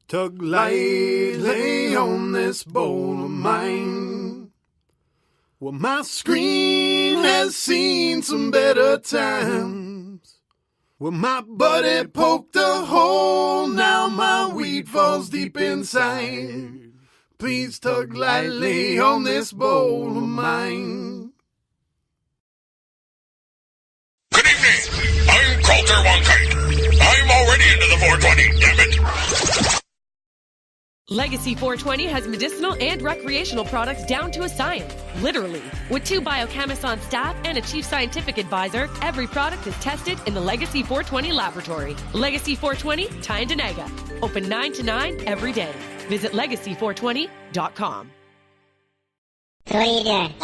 Tug lightly on this bowl of mine. Well, my screen has seen some better times. Well, my buddy poked a hole, now my weed falls deep inside. Please tug lightly on this bowl of mine. Good evening. I'm Coulter Wonkite. I'm already into the 420, damn it. Legacy 420 has medicinal and recreational products down to a science, literally. With 2 biochemists on staff and a chief scientific advisor, every product is tested in the Legacy 420 laboratory. Legacy 420, Tyendinaga. Open 9 to 9 every day. Visit legacy420.com. So what are you doing?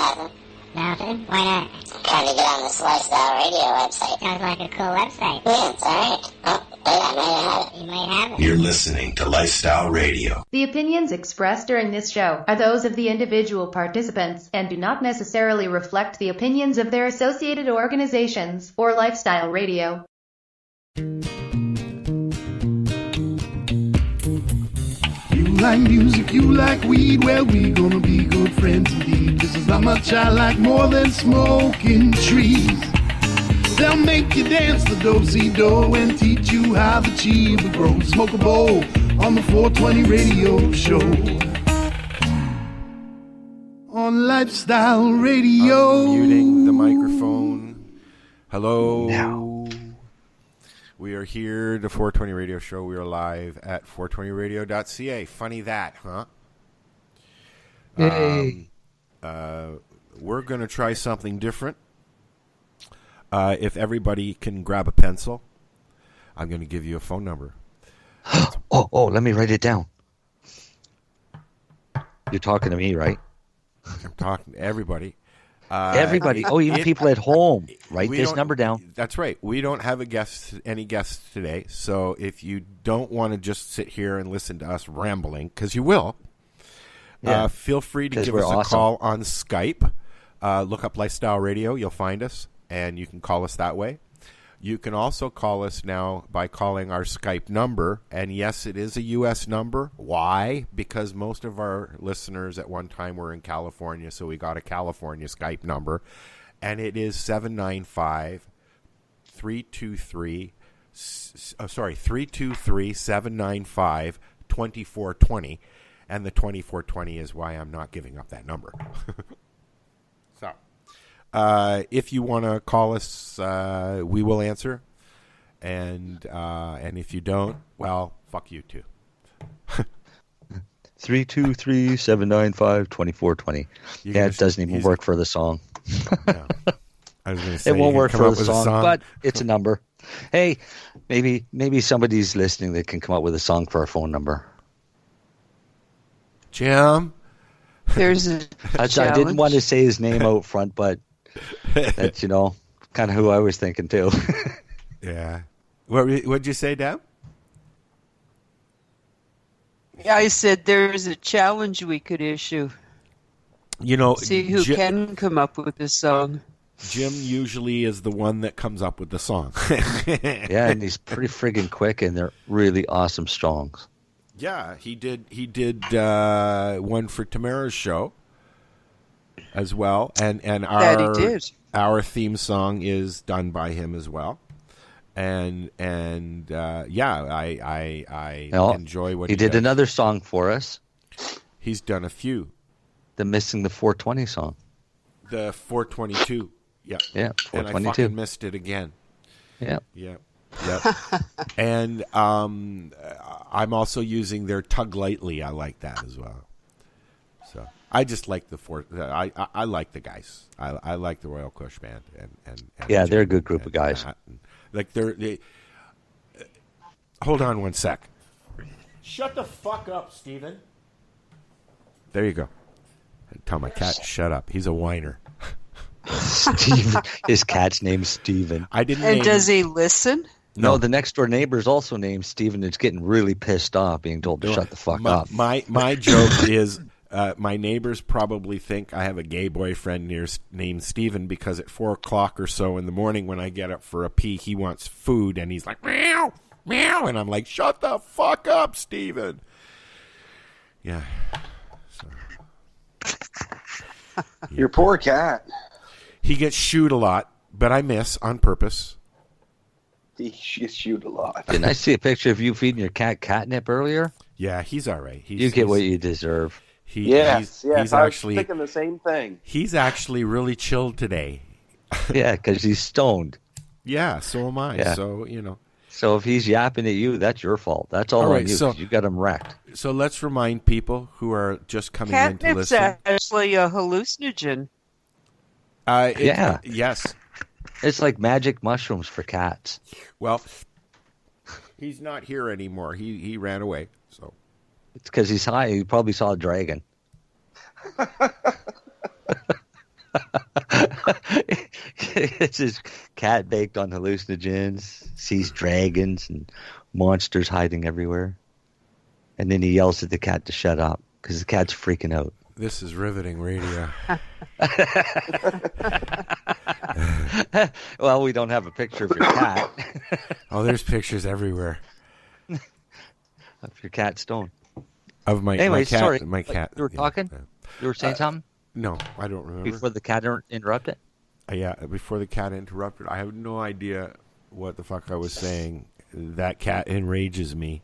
Nothing. Why not? Trying to get on this Lifestyle Radio website. Sounds like a cool website. Yeah, it's alright. Oh, wait, I might have it. You might have it. You're listening to Lifestyle Radio. The opinions expressed during this show are those of the individual participants and do not necessarily reflect the opinions of their associated organizations or Lifestyle Radio. You like music, you like weed, well, we gonna be good friends indeed. This is how much I like more than smoking trees. They'll make you dance the do-si-do and teach you how the chiba grows. Smoke a bowl on the 420 radio show. On Lifestyle Radio. Muting the microphone. Hello. Now. We are here, the 420 Radio Show. We are live at 420radio.ca. Funny that, huh? Yay. We're going to try something different. If everybody can grab a pencil, I'm going to give you a phone number. Oh, let me write it down. You're talking to me, right? I'm talking to everybody. Everybody. Even people at home. Write this number down. That's right. We don't have any guests today. So if you don't want to just sit here and listen to us rambling, because you will, feel free to give us a call on Skype. Look up Lifestyle Radio. You'll find us, and you can call us that way. You can also call us now by calling our Skype number. And yes, it is a U.S. number. Why? Because most of our listeners at one time were in California, so we got a California Skype number. And it is 323-795-2420. And the 2420 is why I'm not giving up that number. So. If you want to call us, we will answer. And if you don't, well, fuck you too. 323-795-2420. Yeah, it doesn't even work for the song. No. I was gonna say, it won't work for the song, but it's a number. Hey, maybe somebody's listening that can come up with a song for our phone number. Jim? There's a I didn't want to say his name out front, but that's, kind of who I was thinking too. Yeah. What'd you say, Deb? Yeah, I said there's a challenge we could issue. See who can come up with this song. Jim usually is the one that comes up with the song. Yeah, and he's pretty friggin' quick, and they're really awesome songs. Yeah, he did one for Tamara's show as well, and our theme song is done by him as well. And I enjoy what he did. Does. Another song for us. He's done a few. The Missing the 420 song. The 422. Yeah. Yeah, 422. And I fucking missed it again. Yeah. Yeah. Yep. And I'm also using their Tug Lightly. I like that as well. So I just like I like the guys. I like the Royal Kush Band and yeah, they're a good group of guys. Like they hold on one sec. Shut the fuck up, Steven. There you go. Tell my cat shut up. He's a whiner. Steven. His cat's name's Steven. I didn't. And does he listen? No, the next door neighbor's also named Steven. It's getting really pissed off being told to shut the fuck up. My joke is my neighbors probably think I have a gay boyfriend named Steven because at 4 o'clock or so in the morning when I get up for a pee, he wants food and he's like, meow, meow. And I'm like, shut the fuck up, Steven. Yeah. So. Your poor cat. He gets shooed a lot, but I miss on purpose. He gets shooed a lot. Didn't I see a picture of you feeding your cat catnip earlier? Yeah, he's all right. You get what you deserve. He's actually thinking the same thing. He's actually really chilled today. Yeah, because he's stoned. Yeah, so am I. Yeah. So, you know. So if he's yapping at you, that's your fault. That's all right, on you. so You got him wrecked. So let's remind people who are just coming in to listen. Catnip's actually a hallucinogen. Yeah. Yes. It's like magic mushrooms for cats. Well, he's not here anymore. He ran away. So it's because he's high. He probably saw a dragon. It's his cat baked on hallucinogens, sees dragons and monsters hiding everywhere. And then he yells at the cat to shut up because the cat's freaking out. This is riveting radio. Well, we don't have a picture of your cat. Oh, there's pictures everywhere. Of your cat stone. Of my cat. Sorry. My cat. You were talking? You were saying something? No, I don't remember. Before the cat interrupted? Yeah, before the cat interrupted. I have no idea what the fuck I was saying. That cat enrages me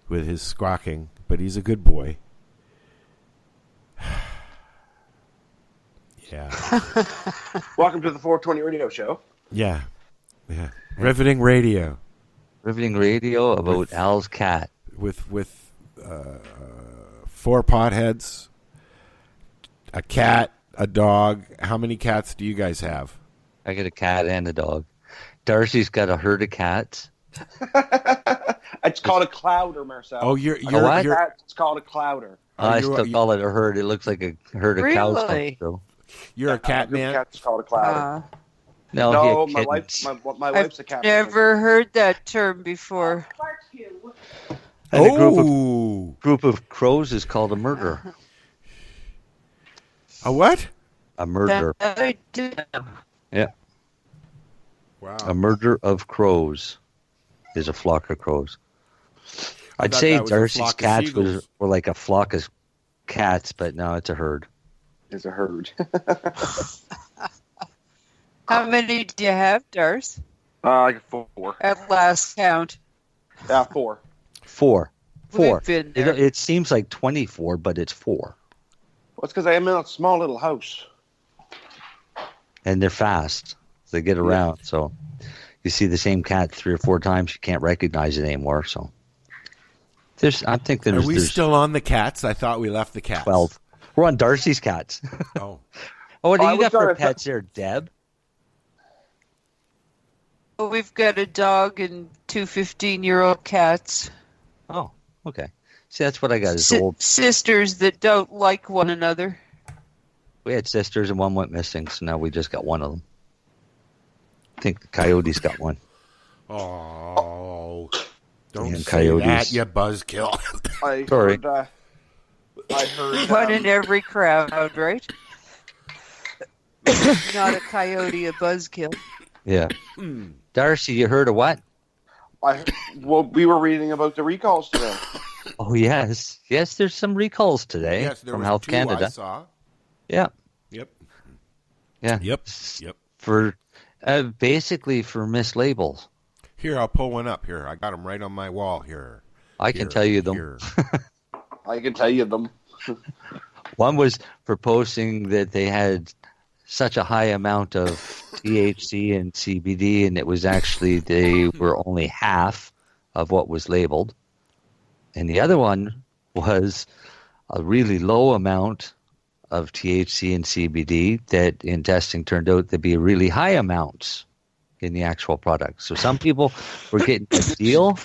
with his squawking, but he's a good boy. Yeah. Welcome to the 420 Radio Show. Yeah. Yeah. Riveting radio. Riveting radio about Al's cat. With 4 potheads, a cat, a dog. How many cats do you guys have? I got a cat and a dog. Darcy's got a herd of cats. It's called a clouder, Marcel. Oh, you're it's called a clouder. I still call it a herd. It looks like a herd of cows. So. You're a cat man? Cat's called a clouder. No, my wife's a cat. Never heard that term before. And a group of crows is called a murder. A what? A murder. Yeah. Wow. A murder of crows is a flock of crows. I'd say Darcy's cats were like a flock of cats, but no, it's a herd. It's a herd. How many do you have, Darce? Like 4. At last count. Yeah, 4. 4. We've been there. It seems like 24, but it's 4. Well, it's because I am in a small little house. And they're fast. They get around. Yeah. So you see the same cat 3 or 4 times, you can't recognize it anymore. So I think there's. Are we still on the cats? I thought we left the cats. 12. We're on Darcy's cats. Oh. What do you got for pets there, Deb? Well, we've got a dog and 2 15-year-old cats. Oh, okay. See, that's what I got. Is old sisters that don't like one another. We had sisters and one went missing, so now we just got one of them. I think the coyote's got one. Oh, don't say coyotes. that, you buzzkill. Sorry. I heard one in every crowd, right? Not a coyote, a buzzkill. Yeah. Darcy, you heard of what? We were reading about the recalls today. Oh, yes. Yes, there's some recalls today from Health Canada. I saw. Yeah. Yep. Yeah. Yep. For basically for mislabels. Here, I'll pull one up here. I got them right on my wall here. I can tell you them. I can tell you them. One was for posting that they had such a high amount of THC and CBD, and it was actually they were only half of what was labeled. And the other one was a really low amount of THC and CBD that in testing turned out to be really high amounts in the actual product. So some people were getting a deal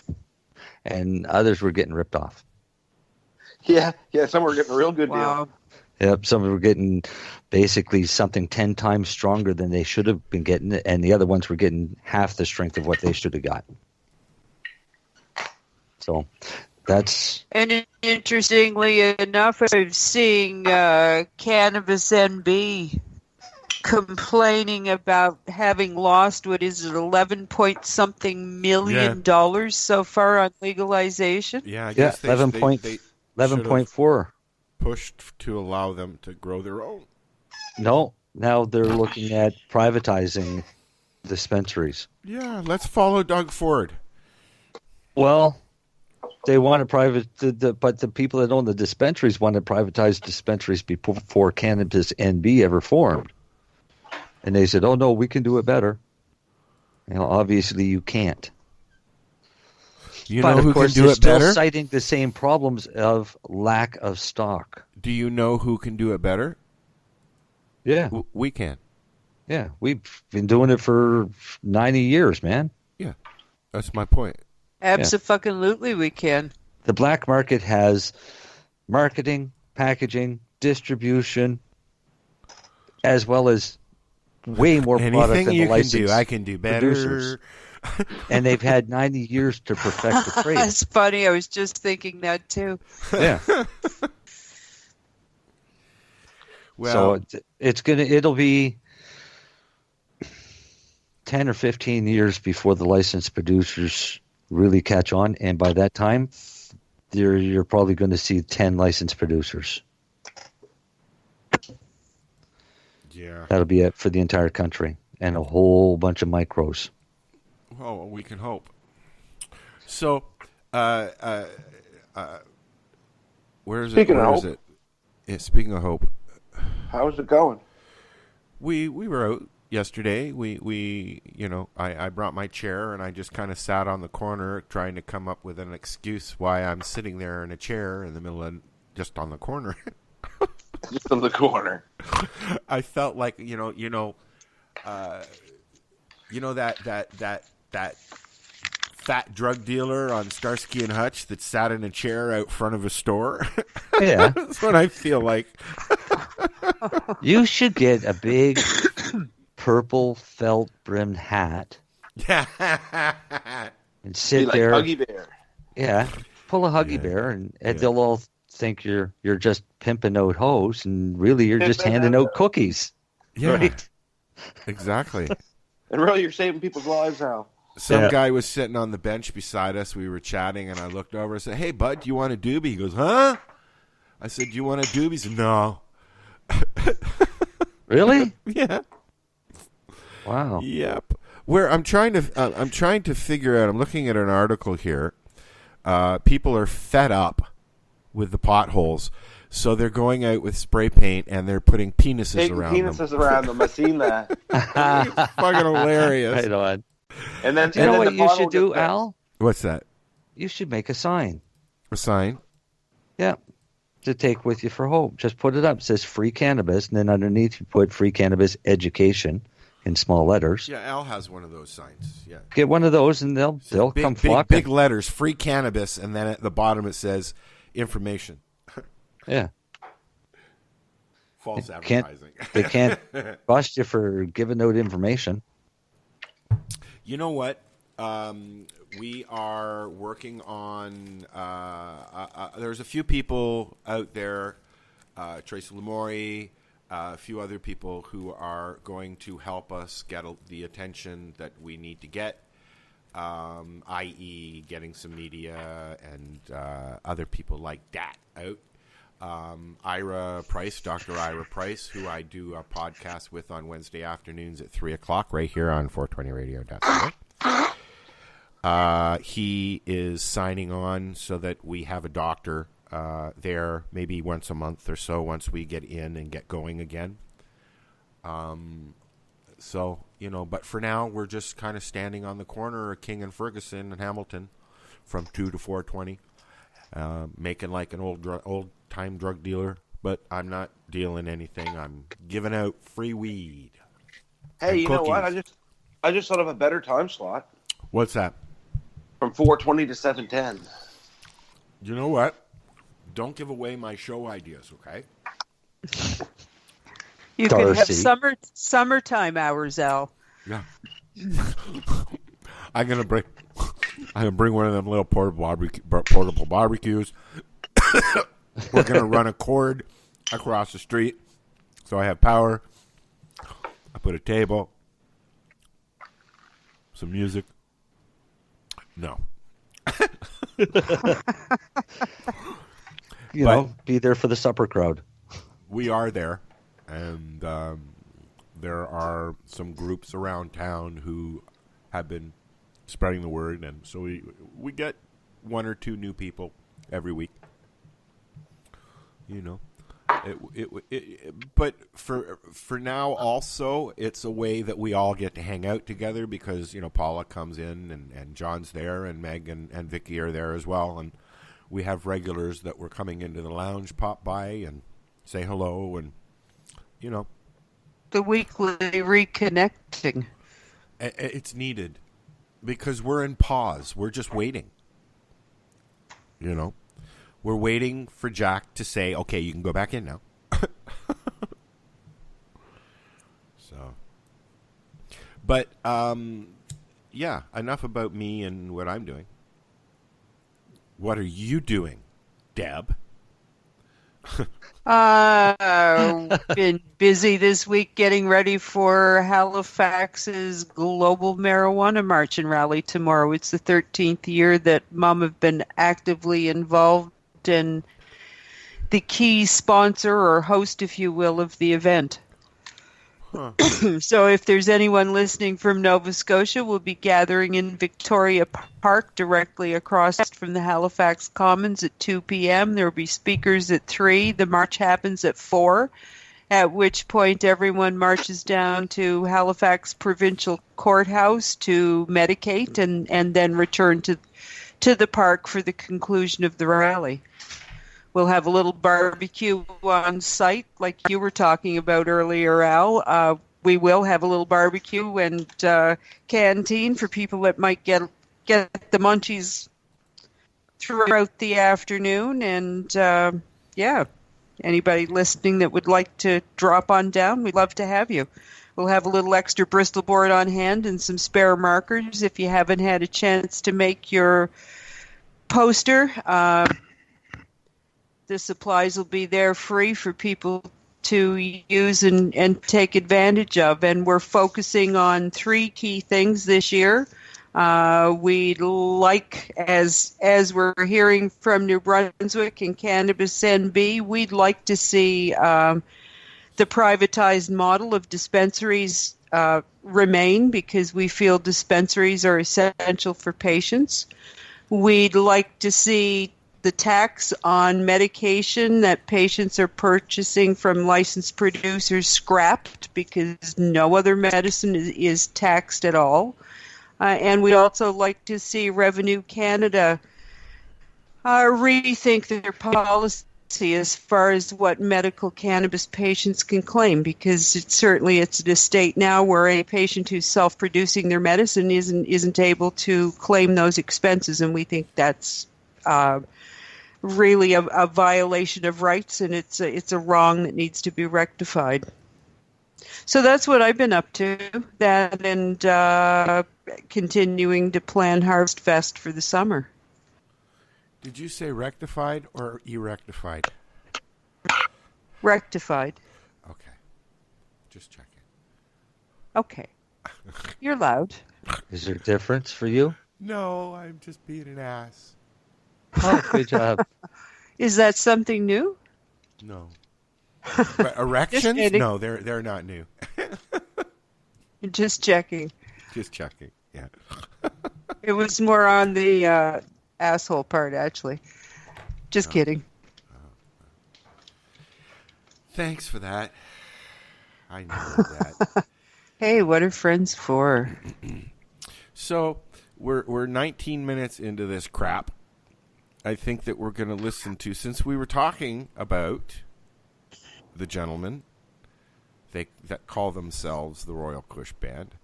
and others were getting ripped off. Yeah, some were getting a real good deal. Yep, some were getting basically something 10 times stronger than they should have been getting, and the other ones were getting half the strength of what they should have got. So that's... And interestingly enough, I'm seeing Cannabis NB complaining about having lost, what is it, 11-point-something million dollars so far on legalization? Yeah, I guess 11 point... 11.4. Pushed to allow them to grow their own. No, now they're looking at privatizing dispensaries. Yeah, let's follow Doug Ford. Well, they want to but the people that own the dispensaries want to privatize dispensaries before Cannabis NB ever formed. And they said, "Oh no, we can do it better." Obviously you can't. But know who can do it better? Still citing the same problems of lack of stock. Do you know who can do it better? Yeah, we can. Yeah, we've been doing it for 90 years, man. Yeah, that's my point. Absolutely, we can. The black market has marketing, packaging, distribution, as well as way more product than the licensed I can do better. Producers. And they've had 90 years to perfect the trade. That's funny. I was just thinking that too. Yeah. Well, so it'll be 10 or 15 years before the licensed producers really catch on, and by that time, you're probably going to see 10 licensed producers. Yeah. That'll be it for the entire country, and a whole bunch of micros. Well, we can hope. So, where is it? Where is it? Yeah, speaking of hope. How's it going? We were out yesterday. I brought my chair and I just kind of sat on the corner trying to come up with an excuse why I'm sitting there in a chair in the middle of just on the corner. Just on the corner. I felt like that fat drug dealer on Starsky and Hutch that sat in a chair out front of a store. Yeah. That's what I feel like. You should get a big purple felt brimmed hat. Yeah. And sit like there. Huggy Bear. Yeah. Pull a Huggy Bear and they'll all think you're just pimping out hoes, and really you're just handing out cookies. Yeah. Right? Exactly. And really you're saving people's lives now. Some guy was sitting on the bench beside us. We were chatting, and I looked over and said, "Hey, bud, do you want a doobie?" He goes, "Huh?" I said, "Do you want a doobie?" He said, "No." Really? Yeah. Wow. Yep. Where I'm trying to figure out. I'm looking at an article here. People are fed up with the potholes, so they're going out with spray paint and they're putting penises around them. Around them. I've seen that. It's fucking hilarious. Right on. And then you know what you should do, Al? What's that? You should make a sign. A sign? Yeah. To take with you for hope. Just put it up. It says free cannabis, and then underneath you put free cannabis education in small letters. Yeah, Al has one of those signs. Yeah. Get one of those, and they'll come flocking. Big letters, free cannabis, and then at the bottom it says information. Yeah. False advertising. They can't bust you for giving out information. You know what? We are working on. There's a few people out there, Tracy Lamori, a few other people who are going to help us get the attention that we need to get, i.e., getting some media and other people like that out. Ira Price, Dr. Ira Price, who I do a podcast with on Wednesday afternoons at 3 o'clock right here on 420radio.ca. He is signing on so that we have a doctor there maybe once a month or so once we get in and get going again. So, but for now we're just kind of standing on the corner of King and Ferguson and Hamilton from 2 to 420, making like an old-time drug dealer, but I'm not dealing anything. I'm giving out free weed. Hey, you know what? I just thought of a better time slot. What's that? From 4:20 to 7:10. You know what? Don't give away my show ideas, okay? You can have summertime hours, Al. Yeah. I'm gonna bring one of them little portable barbecues. We're gonna run a cord across the street, so I have power. I put a table, some music. No. be there for the supper crowd. We are there, and there are some groups around town who have been spreading the word, and so we get 1 or 2 new people every week. But for now, also, it's a way that we all get to hang out together because Paula comes in and John's there and Meg and Vicky are there as well, and we have regulars that were coming into the lounge pop by and say hello, and the weekly reconnecting. It's needed because we're in pause. We're just waiting. We're waiting for Jack to say, okay, you can go back in now. But, enough about me and what I'm doing. What are you doing, Deb? Been busy this week getting ready for Halifax's Global Marijuana March and Rally tomorrow. It's the 13th year that Mom have been actively involved and the key sponsor or host, if you will, of the event. Huh. So if there's anyone listening from Nova Scotia, we'll be gathering in Victoria Park directly across from the Halifax Commons at 2 p.m. There will be speakers at 3. The march happens at 4, at which point everyone marches down to Halifax Provincial Courthouse to medicate and then return to the park for the conclusion of the rally. We'll have a little barbecue on site, like you were talking about earlier, Al. We will have a little barbecue and canteen for people that might get the munchies throughout the afternoon. And, anybody listening that would like to drop on down, we'd love to have you. We'll have a little extra Bristol board on hand and some spare markers if you haven't had a chance to make your poster. The supplies will be there free for people to use and take advantage of. And we're focusing on 3 key things this year. We'd like, as we're hearing from New Brunswick and Cannabis NB, we'd like to see the privatized model of dispensaries remain because we feel dispensaries are essential for patients. We'd like to see the tax on medication that patients are purchasing from licensed producers scrapped because no other medicine is taxed at all. And we'd also like to see Revenue Canada rethink their policy as far as what medical cannabis patients can claim, because it's at a state now where a patient who's self-producing their medicine isn't able to claim those expenses, and we think that's really a violation of rights, and it's a wrong that needs to be rectified. So that's what I've been up to, that and continuing to plan Harvest Fest for the summer. Did you say rectified or erectified? Rectified. Okay. Just checking. Okay. You're loud. Is there a difference for you? No, I'm just being an ass. Oh, good job. Is that something new? No. Erections? No, they're not new. Just checking. Just checking, yeah. It was more on the asshole part, actually. Just kidding. Thanks for that. I know that. Hey, what are friends for? So, we're 19 minutes into this crap. I think that we're going to listen to, since we were talking about the gentlemen that call themselves the Royal Kush Band.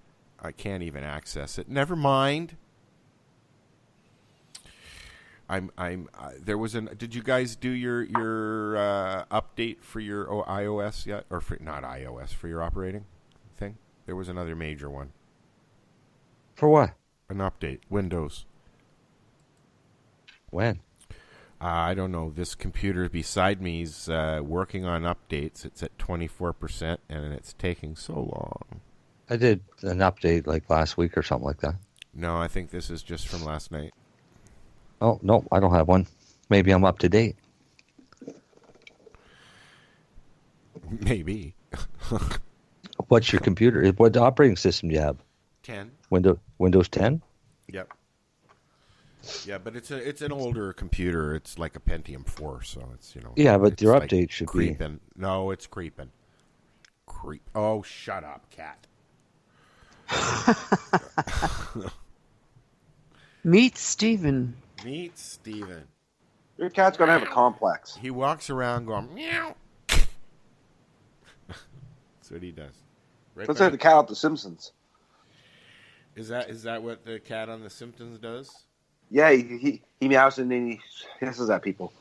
I can't even access it. Never mind. There was did you guys do your update for your iOS yet? Or not iOS, for your operating thing? There was another major one. For what? An update. Windows. When? I don't know. This computer beside me is working on updates. It's at 24%, and it's taking so long. I did an update like last week or something like that. No, I think this is just from last night. Oh, no, I don't have one. Maybe I'm up to date. Maybe. What's your computer? What operating system do you have? 10. Windows 10? Yep. Yeah, but it's an older computer. It's like a Pentium 4, so it's, Yeah, but your like update should creeping. No, it's creeping. Oh, shut up, cat. Meet Steven. Meet Steven. Your cat's going to have a complex. He walks around going, meow. That's what he does. Right, That's like the cat out The Simpsons. Is that what the cat on The Simpsons does? Yeah, he meows and then he hisses at people.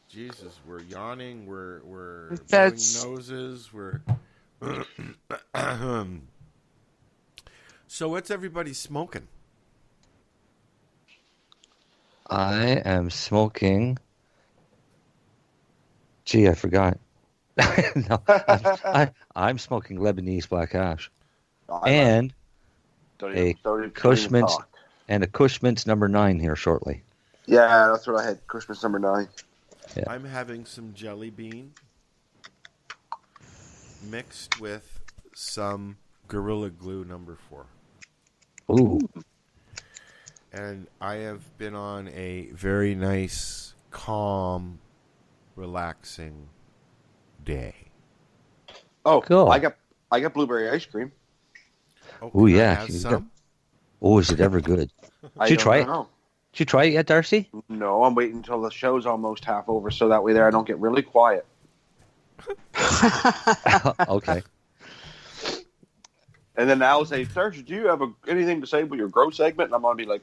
Jesus, we're yawning. We're blowing noses. We're. So what's everybody smoking? I am smoking. Gee, I forgot. No, I'm smoking Lebanese black hash and a Cushman's number 9 here shortly. Yeah, that's what I had. Cushman's number 9. Yeah. I'm having some jelly bean mixed with some Gorilla Glue number 4. Ooh. And I have been on a very nice, calm, relaxing day. Oh, cool. I got blueberry ice cream. Oh yeah. Is it ever good? Did you try it? Did you try it yet, Darcy? No, I'm waiting until the show's almost half over, so that way I don't get really quiet. Okay. And then Al will say, Darcy, do you have anything to say about your grow segment? And I'm going to be like,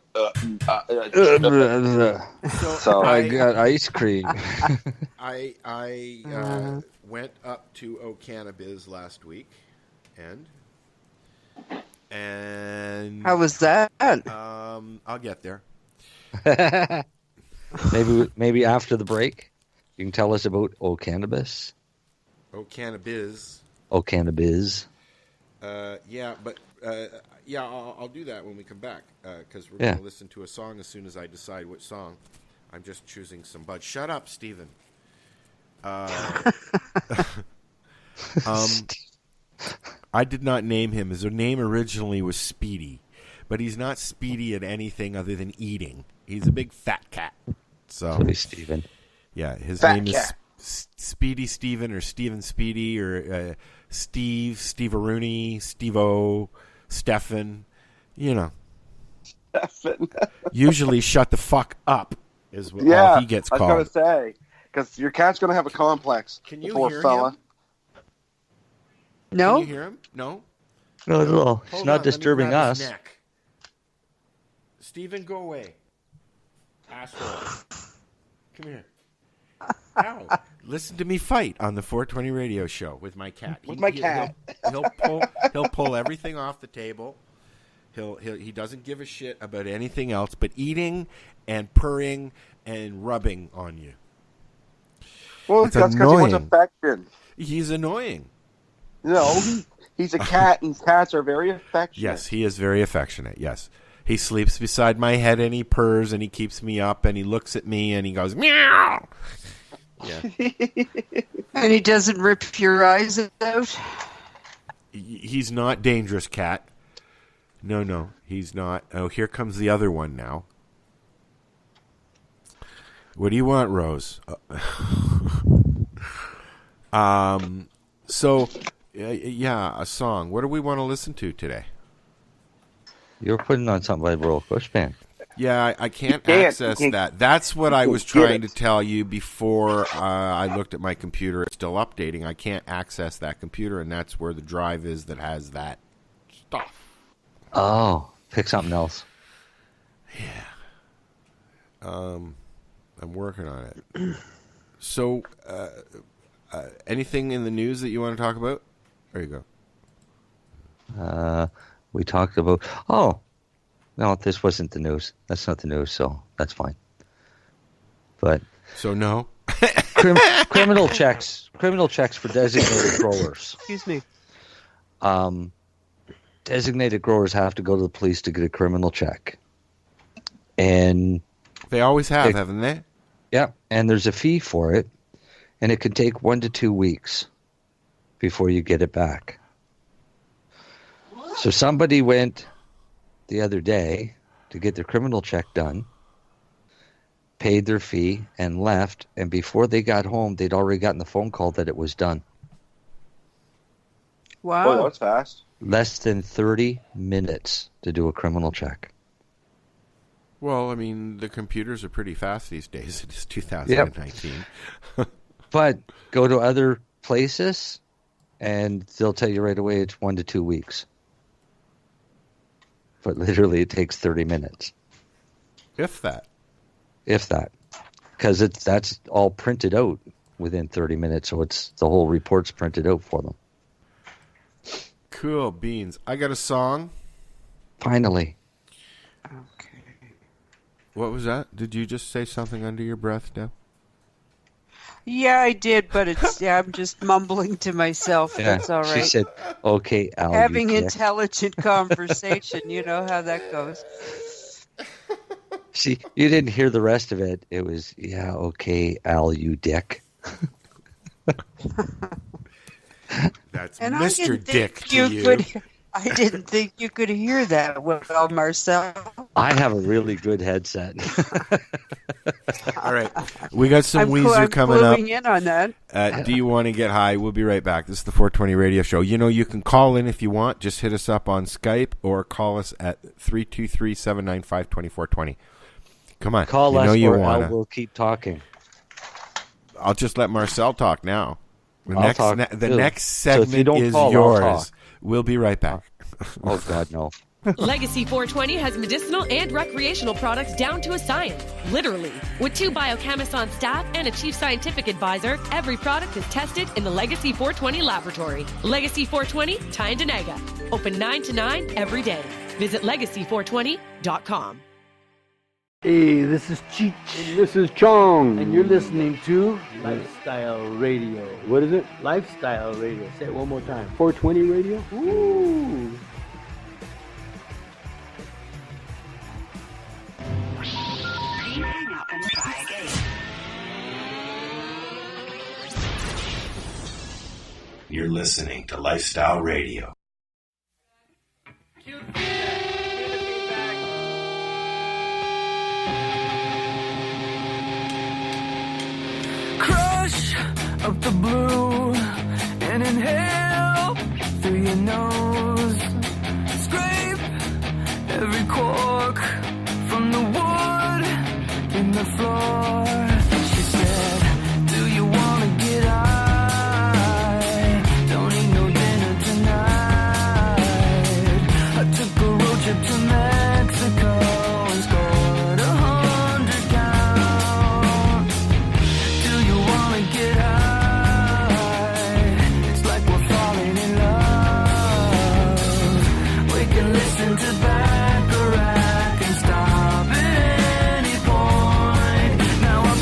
So I got ice cream. I went up to Cannabis last week, and how was that? I'll get there. maybe after the break, you can tell us about Cannabis. Cannabis. Cannabis. Yeah, but I'll do that when we come back because we're going to listen to a song as soon as I decide which song. I'm just choosing some bud. Shut up, Steven. I did not name him. His name originally was Speedy, but he's not Speedy at anything other than eating. He's a big fat cat. So Steven. Yeah, his fat name cat. is Speedy Steven or Steven Speedy or Steve Rooney, Steve-O, Stefan. Stefan. Usually shut the fuck up is what all he gets called. I was going to say, because your cat's going to have a complex. Can you poor hear fella. him? No. Can you hear him? No? No, it's not disturbing us. Neck. Steven, go away. Asshole. Come here. Ow. Listen to me fight on the 420 radio show with my cat. He'll pull everything off the table. He doesn't give a shit about anything else but eating and purring and rubbing on you. Well, that's because he wants affection. He's annoying. No, he's a cat, and cats are very affectionate. Yes, he is very affectionate, yes. He sleeps beside my head, and he purrs, and he keeps me up, and he looks at me, and he goes, meow! Yeah. And he doesn't rip your eyes out? He's not dangerous, cat. No, he's not. Oh, here comes the other one now. What do you want, Rose? So, a song. What do we want to listen to today? You're putting on something by Royal Kush Band. Yeah, I can't access that. That's what I was trying to tell you before I looked at my computer. It's still updating. I can't access that computer, and that's where the drive is that has that stuff. Oh, pick something else. Yeah. I'm working on it. So, anything in the news that you want to talk about? There you go. We talked about... Oh, no, this wasn't the news. That's not the news, so that's fine. But... So, no? Criminal checks for designated growers. Excuse me. Designated growers have to go to the police to get a criminal check. And... They always have, haven't they? Yeah, and there's a fee for it. And it can take 1 to 2 weeks before you get it back. So somebody went the other day to get their criminal check done, paid their fee, and left. And before they got home, they'd already gotten the phone call that it was done. Wow. Oh, that's fast. Less than 30 minutes to do a criminal check. Well, I mean, the computers are pretty fast these days. It is 2019. Yep. But go to other places, and they'll tell you right away it's 1 to 2 weeks. But literally, it takes 30 minutes. If that. Because that's all printed out within 30 minutes, so it's the whole report's printed out for them. Cool beans. I got a song. Finally. Okay. What was that? Did you just say something under your breath, Deb? Yeah, I did, but I'm just mumbling to myself. Yeah, That's all right. She said, okay, Al. Having intelligent conversation, you know how that goes. See, you didn't hear the rest of it. It was, yeah, okay, Al, you dick. That's And Mr. Dick to you. I didn't think you could hear that well, Marcel. I have a really good headset. All right. We got some Weezer I'm coming up. in on that. Do you want to get high? We'll be right back. This is the 420 Radio Show. You know, you can call in if you want. Just hit us up on Skype or call us at 323-795-2420. Come on. Call you us know you or wanna. we'll keep talking. I'll just let Marcel talk now. The I'll next segment is call, yours. We'll be right back. Oh, God, no. Legacy 420 has medicinal and recreational products down to a science, literally. With 2 biochemists on staff and a chief scientific advisor, every product is tested in the Legacy 420 laboratory. Legacy 420, Tyendinaga. Open 9 to 9 every day. Visit legacy420.com. Hey, this is Cheech. And this is Chong. And you're listening to Lifestyle Radio. What is it? Lifestyle Radio. Say it one more time. 420 Radio? Ooh. Hang up and try again. You're listening to Lifestyle Radio. Crush up the blue and inhale through your nose. Scrape every cork from the wood in the floor. She said, do you want to get high? Don't eat no dinner tonight. I took a road trip to Mexico and scored 100 count. Do you want to get high? It's like we're falling in love. We can listen to Baccarat and stop at any point. Now I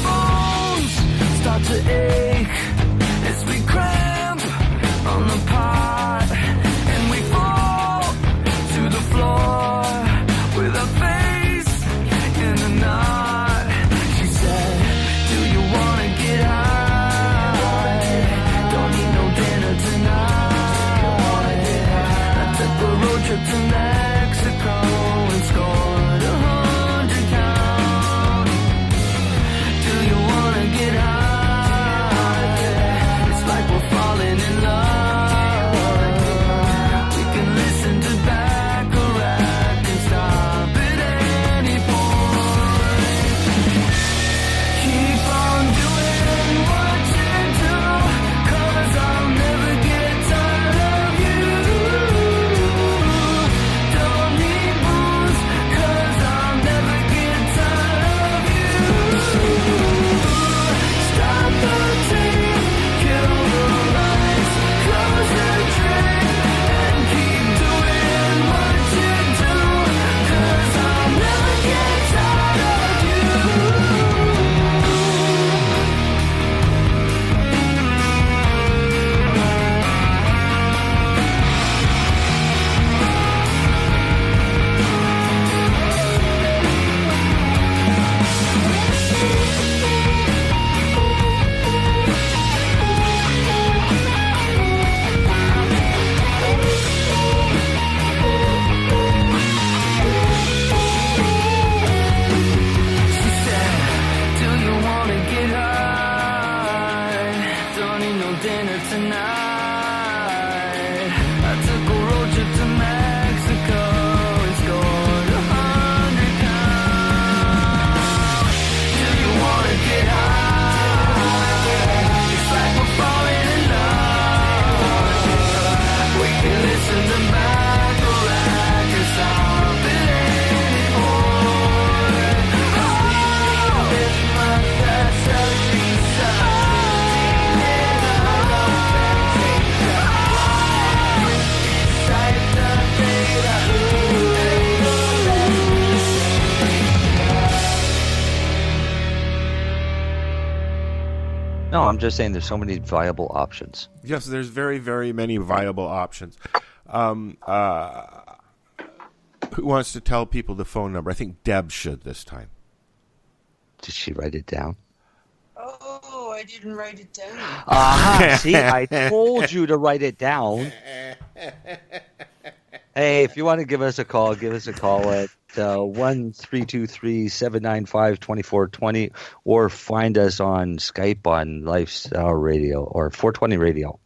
No, I'm just saying there's so many viable options. Yes, there's very, very many viable options. Who wants to tell people the phone number? I think Deb should this time. Did she write it down? Oh, I didn't write it down. See, I told you to write it down. Hey, if you want to give us a call at 1-323-795-2420 or find us on Skype on Lifestyle Radio or 420 Radio.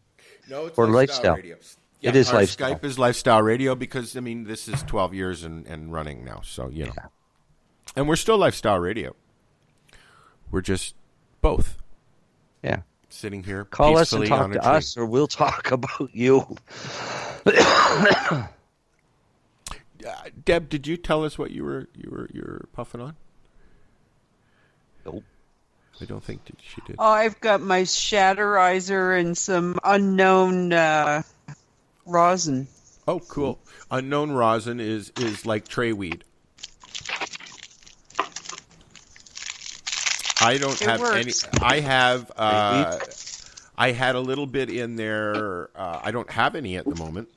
No, it's or Lifestyle Radio. Yeah, it is our Lifestyle. Skype is Lifestyle Radio because, I mean, this is 12 years and running now, so, you know. Yeah. And we're still Lifestyle Radio. We're just both. Yeah. Sitting here call us and peacefully talk on a to tree. us, or we'll talk about you. Deb, did you tell us what you were puffing on? Nope. I don't think she did. Oh, I've got my Shatterizer and some unknown rosin. Oh, cool. Unknown rosin is like tray weed. I don't have any. I have. I had a little bit in there. I don't have any at the moment.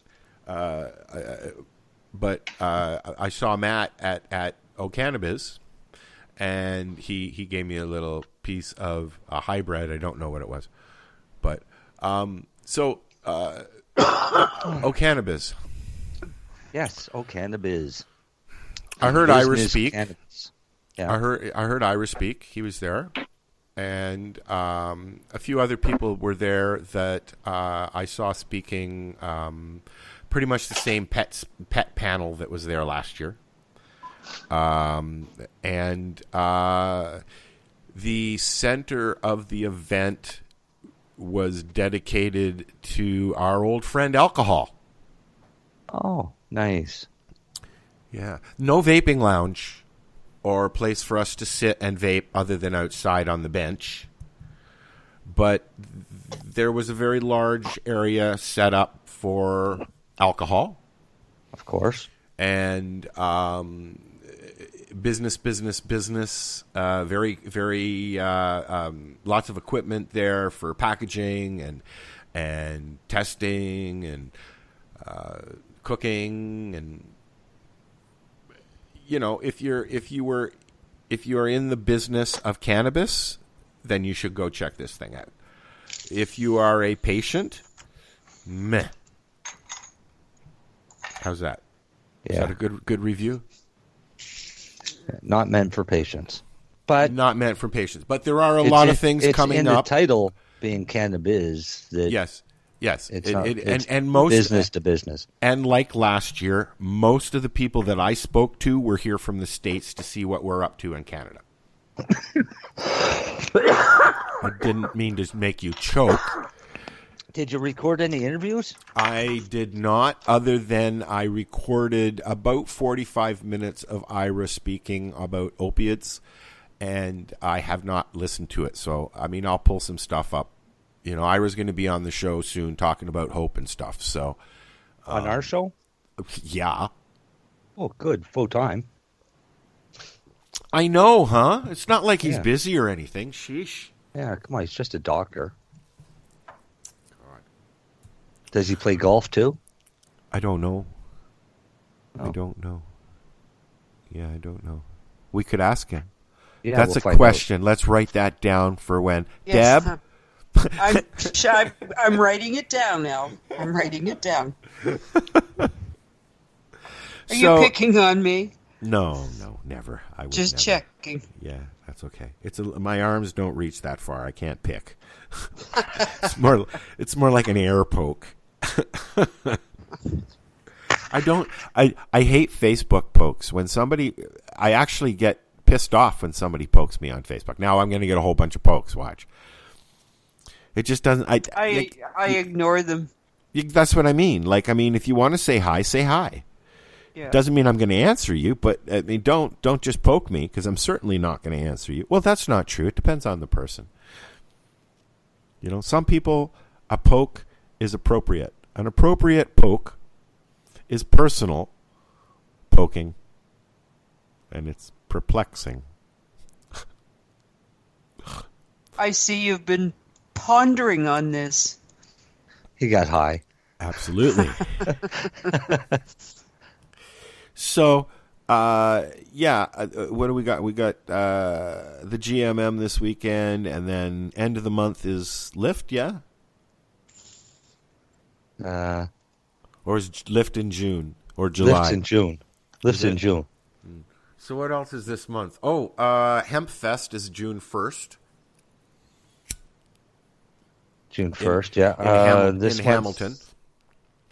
But I saw Matt at Cannabis, and he gave me a little piece of a hybrid. I don't know what it was, but Cannabis. Yes, Cannabis. I heard Ira speak. Cannabis. Yeah. I heard Ira speak. He was there, and a few other people were there that I saw speaking. Pretty much the same pet panel that was there last year, and the center of the event was dedicated to our old friend alcohol. Oh, nice. Yeah, no vaping lounge or place for us to sit and vape other than outside on the bench, but there was a very large area set up for alcohol, of course, and business. Very, very lots of equipment there for packaging and testing and cooking, and you know, if you are in the business of cannabis, then you should go check this thing out. If you are a patient, meh. How's that? Yeah. Is that a good review? Not meant for patients. But not meant for patients. But there are a lot of things coming in up. The title being Cannabis. That yes. It's and most business to business. And like last year, most of the people that I spoke to were here from the States to see what we're up to in Canada. I didn't mean to make you choke. Did you record any interviews? I did not, other than I recorded about 45 minutes of Ira speaking about opiates, and I have not listened to it. So, I mean, I'll pull some stuff up. You know, Ira's going to be on the show soon talking about hope and stuff. So, on our show? Yeah. Oh, good. Full time. I know, huh? It's not like he's busy or anything. Sheesh. Yeah, come on. He's just a doctor. Does he play golf too? I don't know. Oh. I don't know. Yeah, I don't know. We could ask him. Yeah, that's we'll a question. Let's write that down for when. Yes, Deb? I'm writing it down now. I'm writing it down. Are you picking on me? No, never. I would just never. checking. Yeah, that's okay. My arms don't reach that far. I can't pick. It's more like an air poke. I hate Facebook pokes. When I actually get pissed off when somebody pokes me on Facebook. Now I'm going to get a whole bunch of pokes. Watch. It just doesn't. I ignore them. That's what I mean. Like, I mean, if you want to say hi, say hi. Yeah. Doesn't mean I'm going to answer you, but I mean, don't just poke me, because I'm certainly not going to answer you. Well, that's not true. It depends on the person. You know, some people, a poke is appropriate. An appropriate poke is personal poking, and it's perplexing. I see you've been pondering on this. He got high. Absolutely. So, what do we got? We got the GMM this weekend, and then end of the month is Lift, yeah? Or is Lift in June or July? Lift's in June. Lift's in June. So what else is this month? Hemp Fest is June 1st. June 1st, yeah. In Hamilton.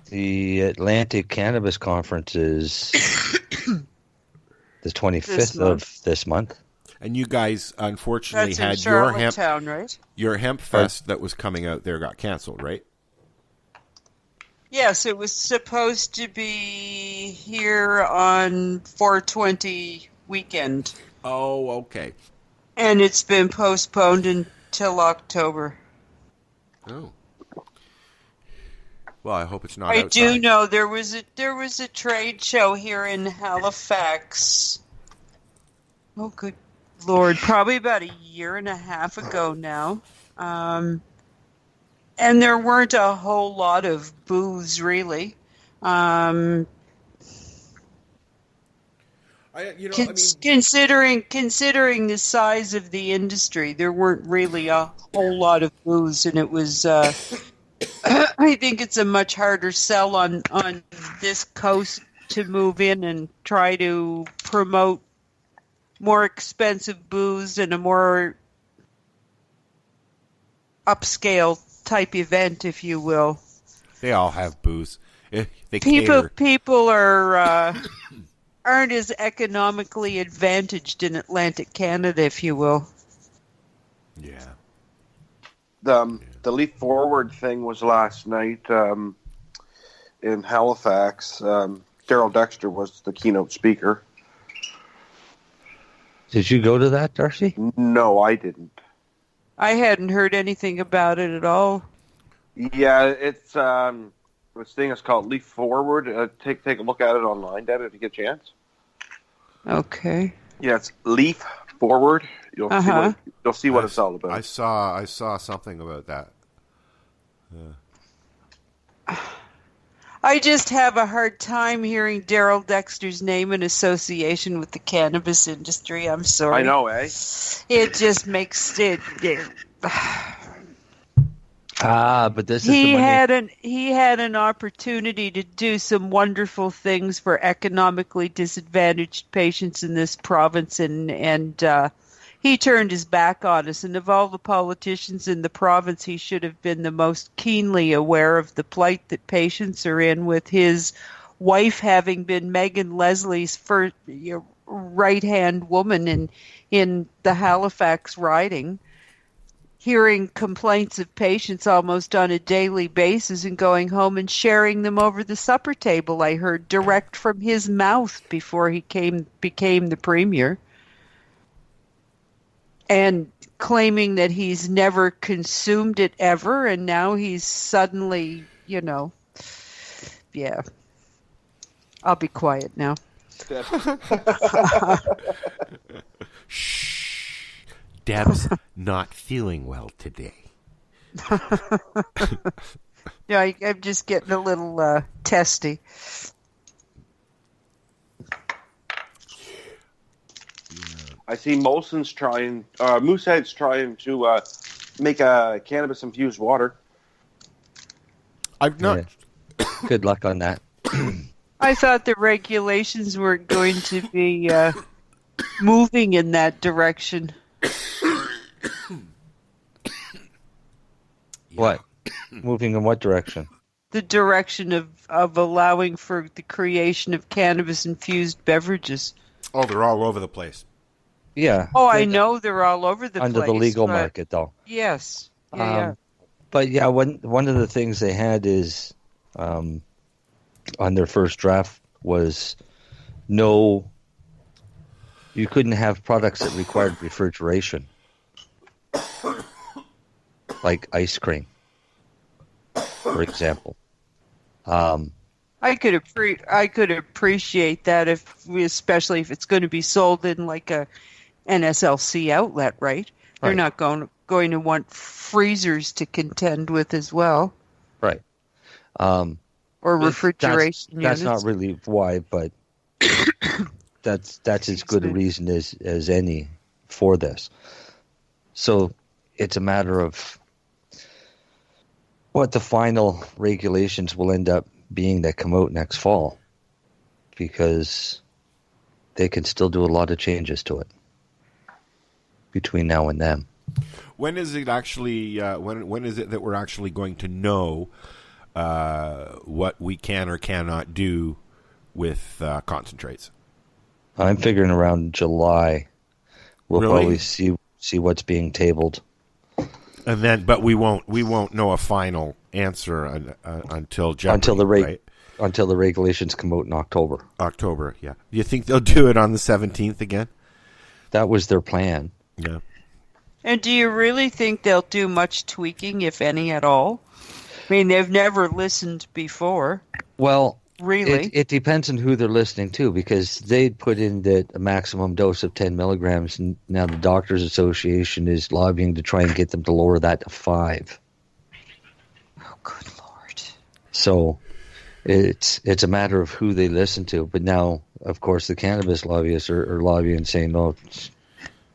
The Atlantic Cannabis Conference is the 25th of this month. And you guys, unfortunately, That's had right? Your Hemp Fest that was coming out there got canceled, right? Yes, it was supposed to be here on 420 weekend. Oh, okay. And it's been postponed until October. Oh. Well, I hope it's not I outside. do know there was a trade show here in Halifax. Oh, good Lord. Probably about a year and a half ago now. And there weren't a whole lot of booths, really. Considering the size of the industry, there weren't really a whole lot of booths, and it was. I think it's a much harder sell on this coast to move in and try to promote more expensive booze and a more upscale type event, if you will. They all have booze. They people are aren't as economically advantaged in Atlantic Canada, if you will. Yeah. The Leap Forward thing was last night in Halifax. Daryl Dexter was the keynote speaker. Did you go to that, Darcy? No, I didn't. I hadn't heard anything about it at all. Yeah, it's this thing is called Leap Forward. Take a look at it online, Dad, if you get a chance. Okay. Yeah, it's Leap Forward. You'll see what it's all about. I saw something about that. I just have a hard time hearing Daryl Dexter's name in association with the cannabis industry. I'm sorry. I know, eh? It just makes it. But this is he had an opportunity to do some wonderful things for economically disadvantaged patients in this province, and he turned his back on us. And of all the politicians in the province, he should have been the most keenly aware of the plight that patients are in, with his wife having been Megan Leslie's first right-hand woman in the Halifax riding, hearing complaints of patients almost on a daily basis and going home and sharing them over the supper table, I heard direct from his mouth before he became the premier. And claiming that he's never consumed it ever, and now he's suddenly, yeah. I'll be quiet now. Shh. Deb's not feeling well today. Yeah, I'm just getting a little testy. I see Molson's Moosehead's trying to make a cannabis-infused water. I've not. Yeah. Good luck on that. I thought the regulations were going to be moving in that direction. What? Moving in what direction? The direction of allowing for the creation of cannabis-infused beverages. Oh, they're all over the place. Yeah. Oh, I know they're all over the place. Under the legal market, though. Yes. Yeah. But yeah, one of the things they had is, on their first draft was you couldn't have products that required refrigeration, like ice cream, for example. I could appreciate that especially if it's going to be sold in like a NSLC outlet, right? They're not going to want freezers to contend with as well. Right. Or refrigeration That's units. not really why, but that's as good a reason as any for this. So it's a matter of what the final regulations will end up being that come out next fall, because they can still do a lot of changes to it between now and then. When is it actually? When is it that we're actually going to know what we can or cannot do with concentrates? I'm figuring around July. We'll Really? probably see what's being tabled, and then, but we won't know a final answer until Jeopardy, until the regulations come out in October. October, yeah. Do you think they'll do it on the 17th again? That was their plan. Yeah. And do you really think they'll do much tweaking, if any at all? I mean, they've never listened before. Well, really, it depends on who they're listening to, because they'd put in that a maximum dose of 10 milligrams, and now the Doctors Association is lobbying to try and get them to lower that to 5. Oh, good Lord. So it's a matter of who they listen to. But now, of course, the cannabis lobbyists are lobbying, saying, no, it's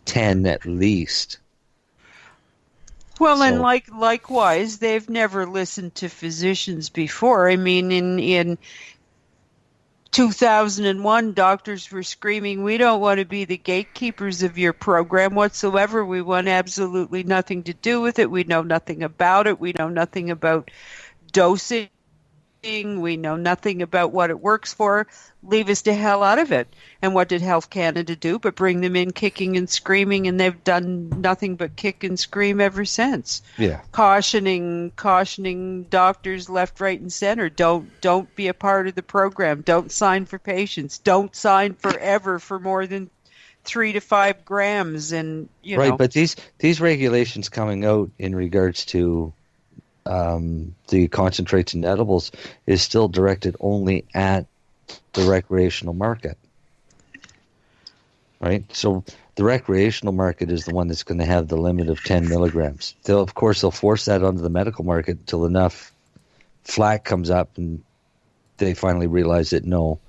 10 at least. Well, and likewise, they've never listened to physicians before. I mean, in 2001, doctors were screaming, we don't want to be the gatekeepers of your program whatsoever. We want absolutely nothing to do with it. We know nothing about it. We know nothing about dosing. We know nothing about what it works for. Leave us the hell out of it. And what did Health Canada do but bring them in kicking and screaming, and they've done nothing but kick and scream ever since. Yeah. Cautioning doctors left, right, and center. Don't be a part of the program. Don't sign for patients. Don't sign forever for more than 3 to 5 grams. And you know. But these regulations coming out in regards to the concentrates and edibles is still directed only at the recreational market, right? So the recreational market is the one that's going to have the limit of 10 milligrams. They'll force that onto the medical market until enough flack comes up and they finally realize that no,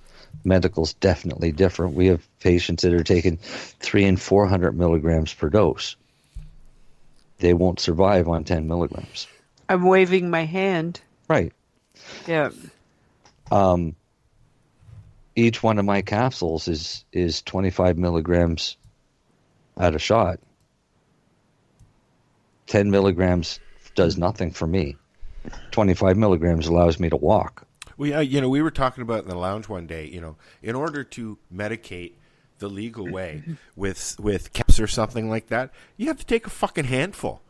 medical's definitely different. We have patients that are taking 300 and 400 milligrams per dose. They won't survive on 10 milligrams. I'm waving my hand. Right. Yeah. Each one of my capsules is 25 milligrams at a shot. 10 milligrams does nothing for me. 25 milligrams allows me to walk. We were talking about in the lounge one day, in order to medicate the legal way with caps or something like that, you have to take a fucking handful.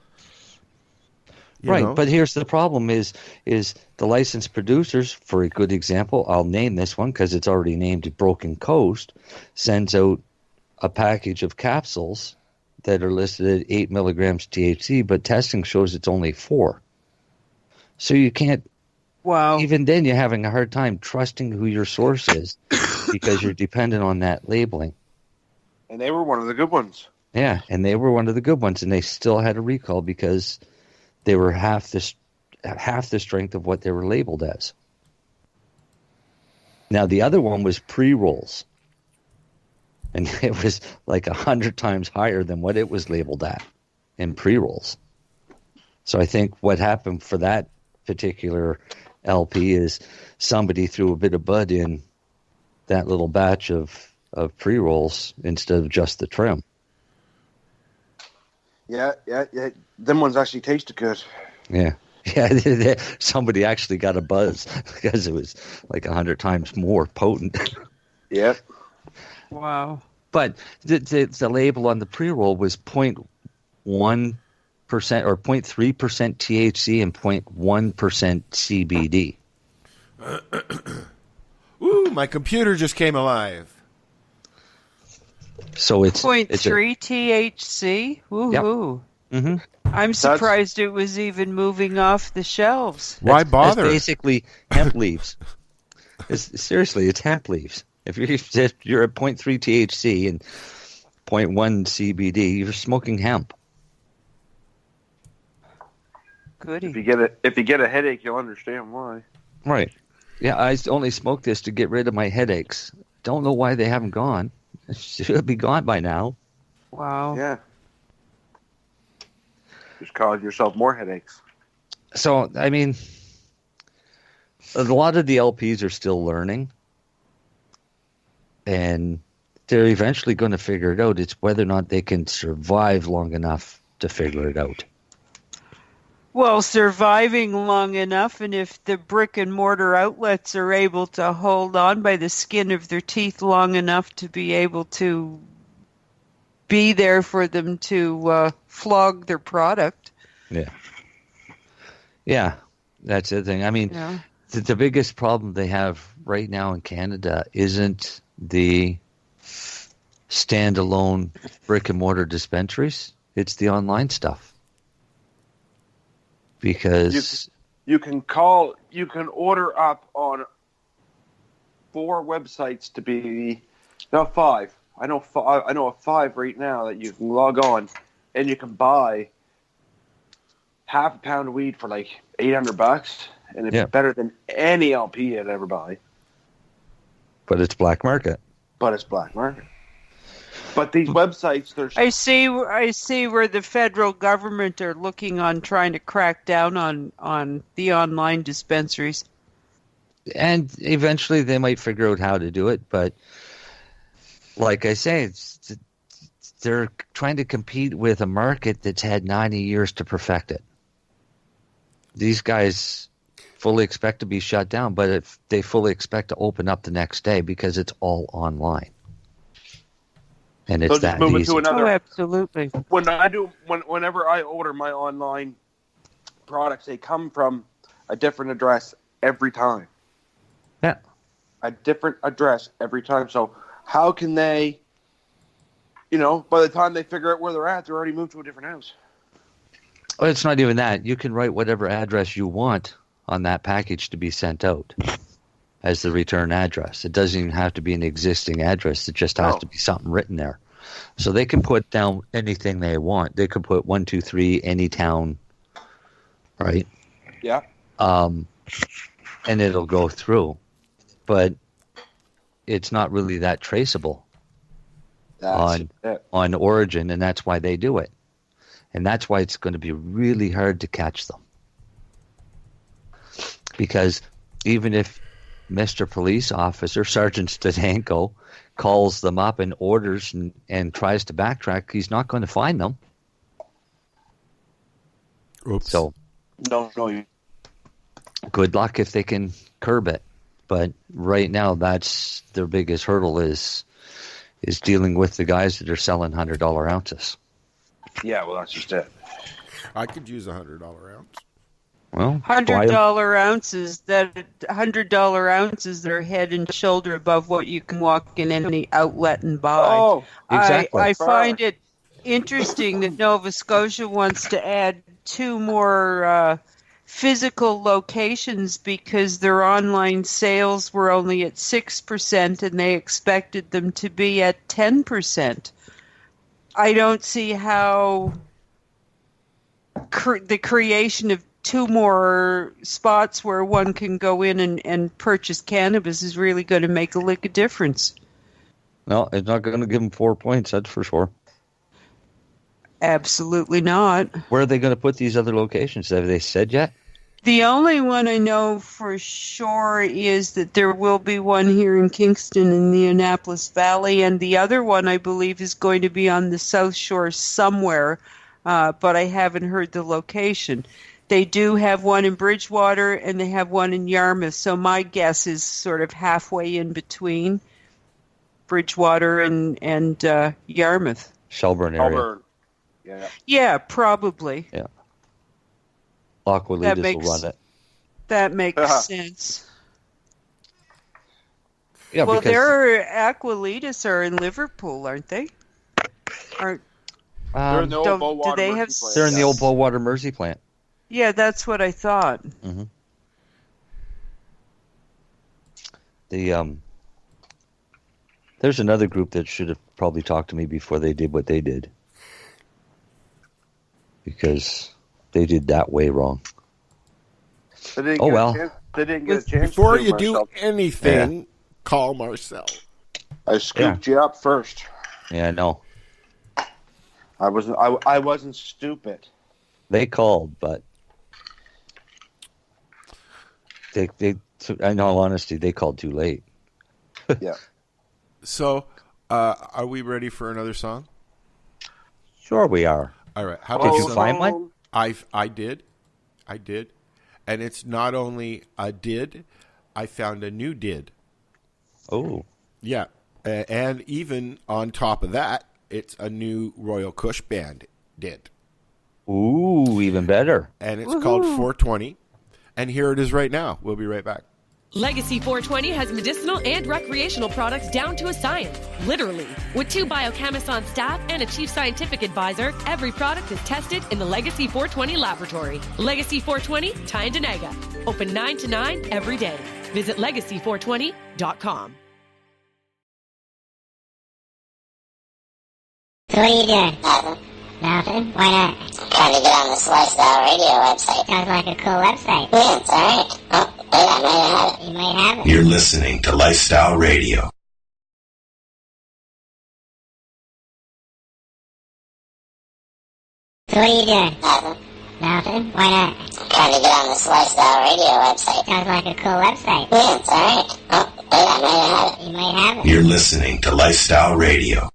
Right, know? But here's the problem is the licensed producers, for a good example, I'll name this one because it's already named Broken Coast, sends out a package of capsules that are listed at 8 milligrams THC, but testing shows it's only 4. So you can't, even then you're having a hard time trusting who your source is because you're dependent on that labeling. And they were one of the good ones. Yeah, and they were one of the good ones, and they still had a recall because they were half the strength of what they were labeled as. Now, the other one was pre-rolls. And it was like 100 times higher than what it was labeled at in pre-rolls. So I think what happened for that particular LP is somebody threw a bit of bud in that little batch of pre-rolls instead of just the trim. Yeah. Them ones actually tasted good. Yeah. Yeah, somebody actually got a buzz because it was like 100 times more potent. Yeah. Wow. But the label on the pre-roll was 0.1% or 0.3% THC and 0.1% CBD. Ooh, my computer just came alive. So it's 0.3 THC. Woohoo! Yep. Mm-hmm. I'm surprised it was even moving off the shelves. Why bother? That's basically hemp leaves. Seriously, it's hemp leaves. If you're at 0.3 THC and 0.1 CBD, you're smoking hemp. goody. If you get a headache, you'll understand why. Right. Yeah, I only smoke this to get rid of my headaches. Don't know why they haven't gone. It should be gone by now. Wow. Yeah. Just cause yourself more headaches. So, I mean, a lot of the LPs are still learning. And they're eventually going to figure it out. It's whether or not they can survive long enough to figure it out. Well, surviving long enough, and if the brick and mortar outlets are able to hold on by the skin of their teeth long enough to be able to be there for them to flog their product. Yeah. Yeah, that's the thing. I mean, the biggest problem they have right now in Canada isn't the standalone brick and mortar dispensaries. It's the online stuff. Because you can order up on 4 websites to be 5. I know of 5 right now that you can log on and you can buy half a pound of weed for like $800, and it's better than any LP I'd ever buy. But it's black market. But these websites, I see where the federal government are looking on trying to crack down on the online dispensaries. And eventually they might figure out how to do it, but like I say, they're trying to compete with a market that's had 90 years to perfect it. These guys fully expect to be shut down, but if they fully expect to open up the next day because it's all online. And it's that easy. To another, absolutely. Whenever I order my online products, they come from a different address every time. Yeah. A different address every time. So how can they, by the time they figure out where they're at, they're already moved to a different house. Well, it's not even that. You can write whatever address you want on that package to be sent out as the return address. It doesn't even have to be an existing address. It just has to be something written there. So they can put down anything they want. They could put 123 any town, right? Yeah. And it'll go through. But it's not really that traceable on origin, and that's why they do it. And that's why it's going to be really hard to catch them. Because even if Mr. Police Officer, Sergeant Stadenko, calls them up and orders and tries to backtrack, he's not going to find them. Oops. So, no. Good luck if they can curb it. But right now, that's their biggest hurdle is dealing with the guys that are selling $100 ounces. Yeah, well, that's just it. I could use a $100 ounce. Well, $100 ounces. That $100 ounces that are head and shoulder above what you can walk in any outlet and buy. Oh, exactly. I find it interesting that Nova Scotia wants to add 2 more physical locations because their online sales were only at 6% and they expected them to be at 10%. I don't see how the creation of 2 more spots where one can go in and purchase cannabis is really going to make a lick of difference. No, it's not going to give them 4 points, that's for sure. Absolutely not. Where are they going to put these other locations? Have they said yet? The only one I know for sure is that there will be one here in Kingston in the Annapolis Valley, and the other one I believe is going to be on the South Shore somewhere, but I haven't heard the location. They do have one in Bridgewater and they have one in Yarmouth, so my guess is sort of halfway in between Bridgewater and Yarmouth. Shelburne area. Yeah, probably. Yeah. Aqualitas will run it. That makes sense. Yeah, well, because their Aqualitas are in Liverpool, aren't they? They're in the old Bowater do they have? Mersey plant. They're in the old Bowater Mersey plant. Yeah, that's what I thought. Mm-hmm. There's another group that should have probably talked to me before they did what they did. Because They did that way wrong. They didn't Oh, get a well. chance- They didn't get a chance. Before to you do Marcel. anything, call Marcel. I scooped you up first. Yeah, I know. I wasn't stupid. They called, but they in all honesty, they called too late. Yeah. So, are we ready for another song? Sure, we are. All right. How Did about you some- find one? I did, and it's not only a did. I found a new did. Oh, yeah, and even on top of that, it's a new Royal Kush band did. Ooh, even better. And it's called 420. And here it is right now. We'll be right back. Legacy 420 has medicinal and recreational products down to a science, literally. With 2 biochemists on staff and a chief scientific advisor, every product is tested in the Legacy 420 laboratory. Legacy 420, Tyndonega. Open 9 to 9 every day. Visit legacy420.com. So what are you doing? Nothing. Nothing? Why not? Trying to get on this Lifestyle Radio website. Sounds like a cool website. Yeah, it's alright. Oh, wait, I might have it. You might have it. You're listening to Lifestyle Radio. So what are you doing? Nothing. Nothing? Why not? Trying to get on this Lifestyle Radio website. Sounds like a cool website. Yeah, it's alright. Oh, wait, I might have it. You might have it. You're listening to Lifestyle Radio.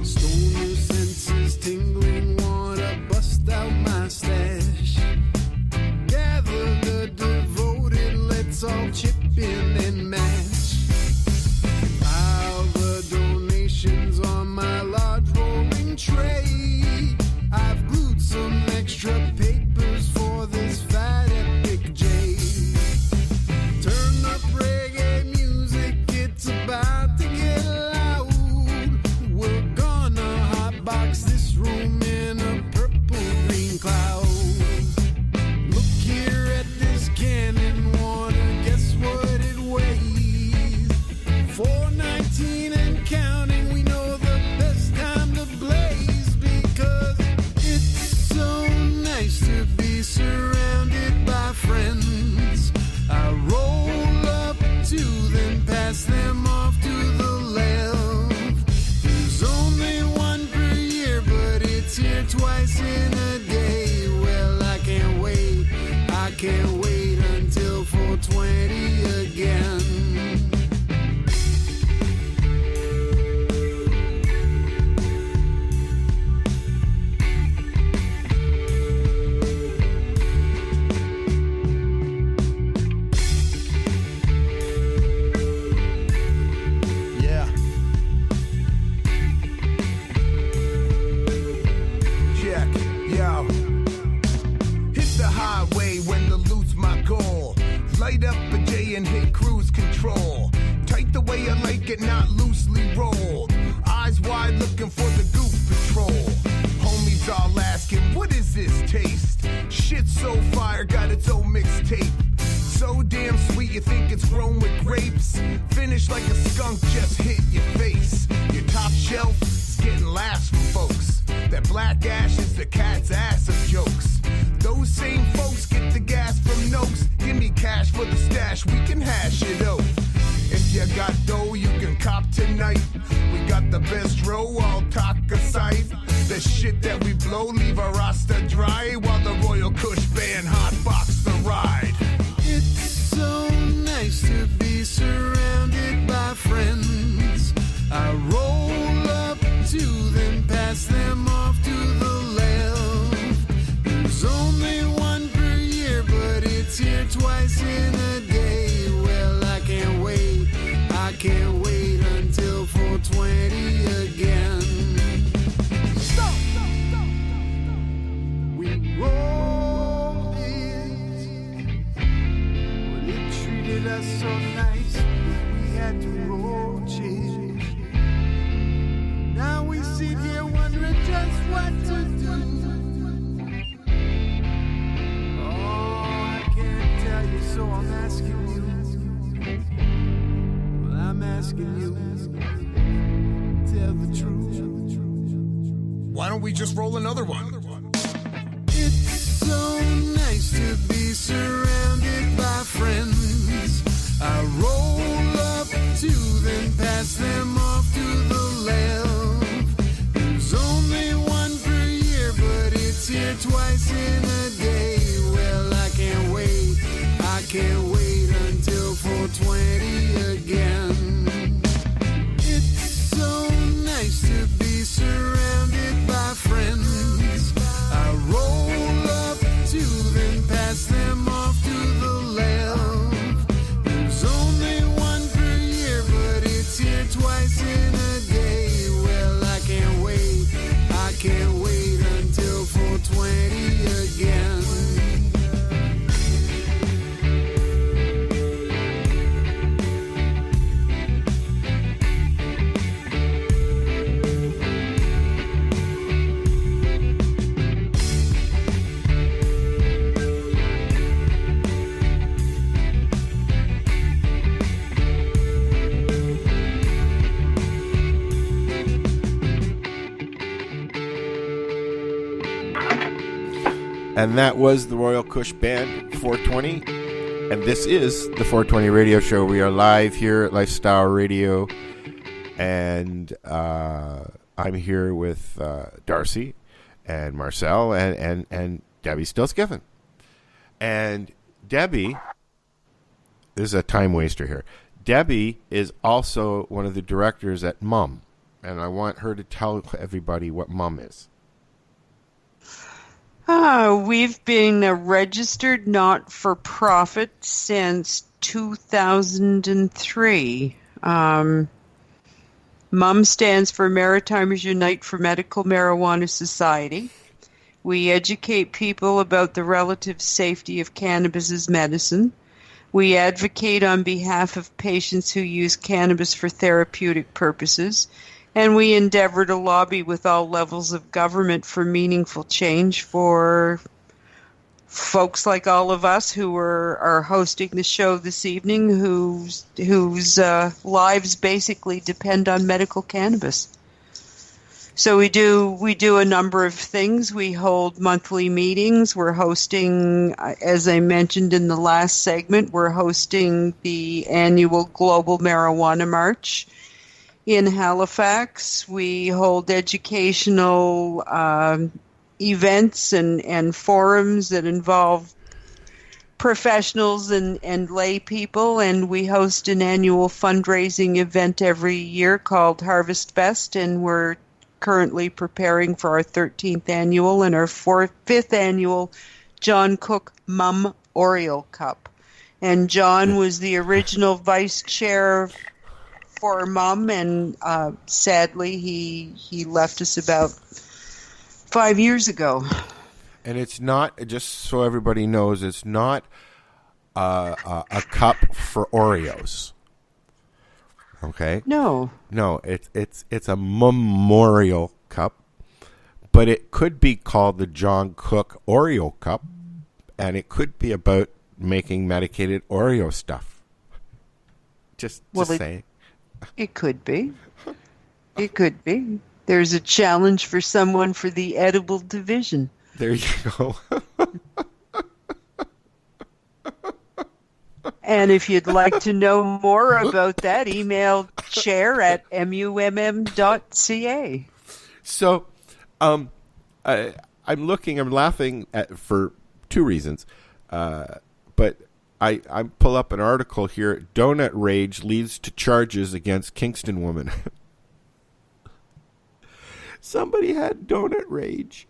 Stoner senses tingling, wanna bust out my stash. Gather the devoted, let's all chip in and match. Pile the donations on my large rolling tray. I've glued some extra papers for this fat epic J. Turn up reggae music, it's about to get loud. We're gonna hotbox this room in a purple green cloud. Look here at this cannon, wanna guess what it weighs? 419 and counting, we know the best time to blaze because it's so nice to be surrounded by friends. I roll up to them, pass them off to the left. There's only one per year, but it's here twice in a day. Well, I can't wait until 420 again. Yeah. Check, yo. Hit the highway when to lose my goal. Light up a J and hit cruise control. Tight the way I like it, not loosely rolled. Eyes wide looking for the goof patrol. Homies all asking, what is this taste? Shit so fire, got its own mixtape. So damn sweet, you think it's grown with grapes. Finish like a skunk, just hit your face. Your top shelf is getting laughs from folks. That black ash is the cat's ass of jokes. Those same folks get the gas from Noakes. Give me cash for the stash, we can hash it out. If you got dough, you can cop tonight. We got the best row, all talk aside. The shit that we blow, leave our rasta dry. While the Royal Kush band hotbox the ride. It's so nice to be surrounded by friends. I roll up to them, pass them off to the left. There's only one per year, but it's here twice in a day. Well, I can't wait until 420 again. I'm asking you, tell the truth. Why don't we just roll another one? It's so nice to be surrounded by friends. I roll up two, then pass them off to the left. There's only one per year, but it's here twice in a day. Well, I can't wait until 420 again. It's so nice to be surrounded by friends. I roll up two, then pass them off to the left. There's only one per year, but it's here twice in a day. Well, I can't wait until 420 again. And that was the Royal Kush Band, 420. And this is the 420 Radio Show. We are live here at Lifestyle Radio. And I'm here with Darcy and Marcel and Debbie Stilskiffen. And Debbie, this is a time waster here. Debbie is also one of the directors at MUM. And I want her to tell everybody what MUM is. We've been a registered not-for-profit since 2003. MUM stands for Maritimers Unite for Medical Marijuana Society. We educate people about the relative safety of cannabis as medicine. We advocate on behalf of patients who use cannabis for therapeutic purposes. And we endeavor to lobby with all levels of government for meaningful change for folks like all of us who are hosting the show this evening, whose lives basically depend on medical cannabis. So we do a number of things. We hold monthly meetings. We're hosting, as I mentioned in the last segment, we're hosting the annual Global Marijuana March in Halifax. We hold educational events and forums that involve professionals and lay people, and we host an annual fundraising event every year called Harvest Fest, and we're currently preparing for our 13th annual and our 5th annual John Cook MUM Oriole Cup. And John was the original vice chair for MUM, and sadly he left us about 5 years ago. And it's not, just so everybody knows, it's not a cup for Oreos. Okay? No, it's a memorial cup, but it could be called the John Cook Oreo Cup, and it could be about making medicated Oreo stuff. Just saying. It could be. It could be. There's a challenge for someone for the edible division. There you go. And if you'd like to know more about that, email chair@mumm.ca. So, I'm laughing for two reasons. But I pull up an article here. Donut rage leads to charges against Kingston woman. Somebody had donut rage.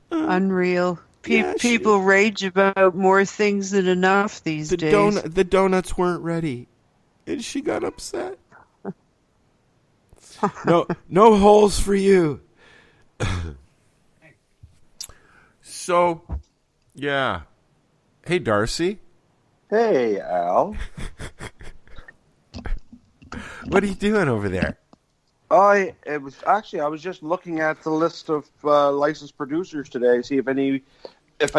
Unreal. People rage about more things than enough these days. The donuts weren't ready, and she got upset. No holes for you. So, yeah. Hey, Darcy. Hey, Al. What are you doing over there? I was just looking at the list of licensed producers today, see if I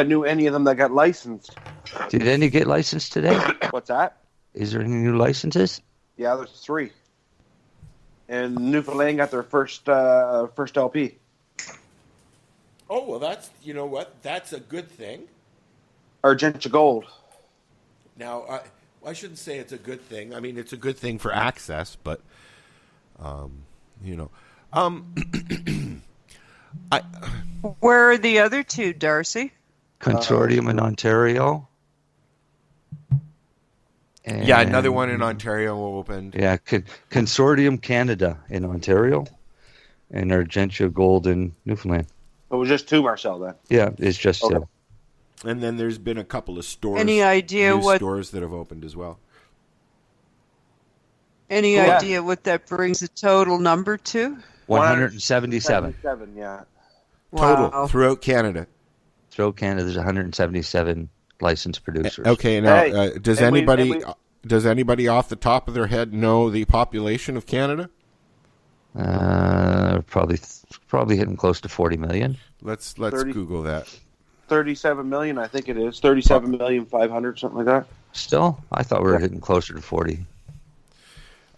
knew any of them that got licensed. Did any get licensed today? What's that? Is there any new licenses? Yeah, there's 3. And Newfoundland got their first LP. Oh, well, that's, you know what? That's a good thing. Argentia Gold. Now, I shouldn't say it's a good thing. I mean, it's a good thing for access, but, you know. Where are the other 2, Darcy? Consortium in Ontario. And, yeah, another one in Ontario opened. Yeah, Consortium Canada in Ontario, and Argentia Gold in Newfoundland. It was just 2, Marcel, then. Yeah, it's just okay. 2. And then there's been a couple of stores. Any idea what stores that have opened as well? Any idea what that brings the total number to? 177. Yeah. Total Wow. throughout Canada. Throughout Canada, there's 177 licensed producers. Okay, now does anybody off the top of their head know the population of Canada? Probably hitting close to 40 million. Let's Google that. 37 million, I think it is. 37,500,000, something like that. Still, I thought we were hitting closer to 40.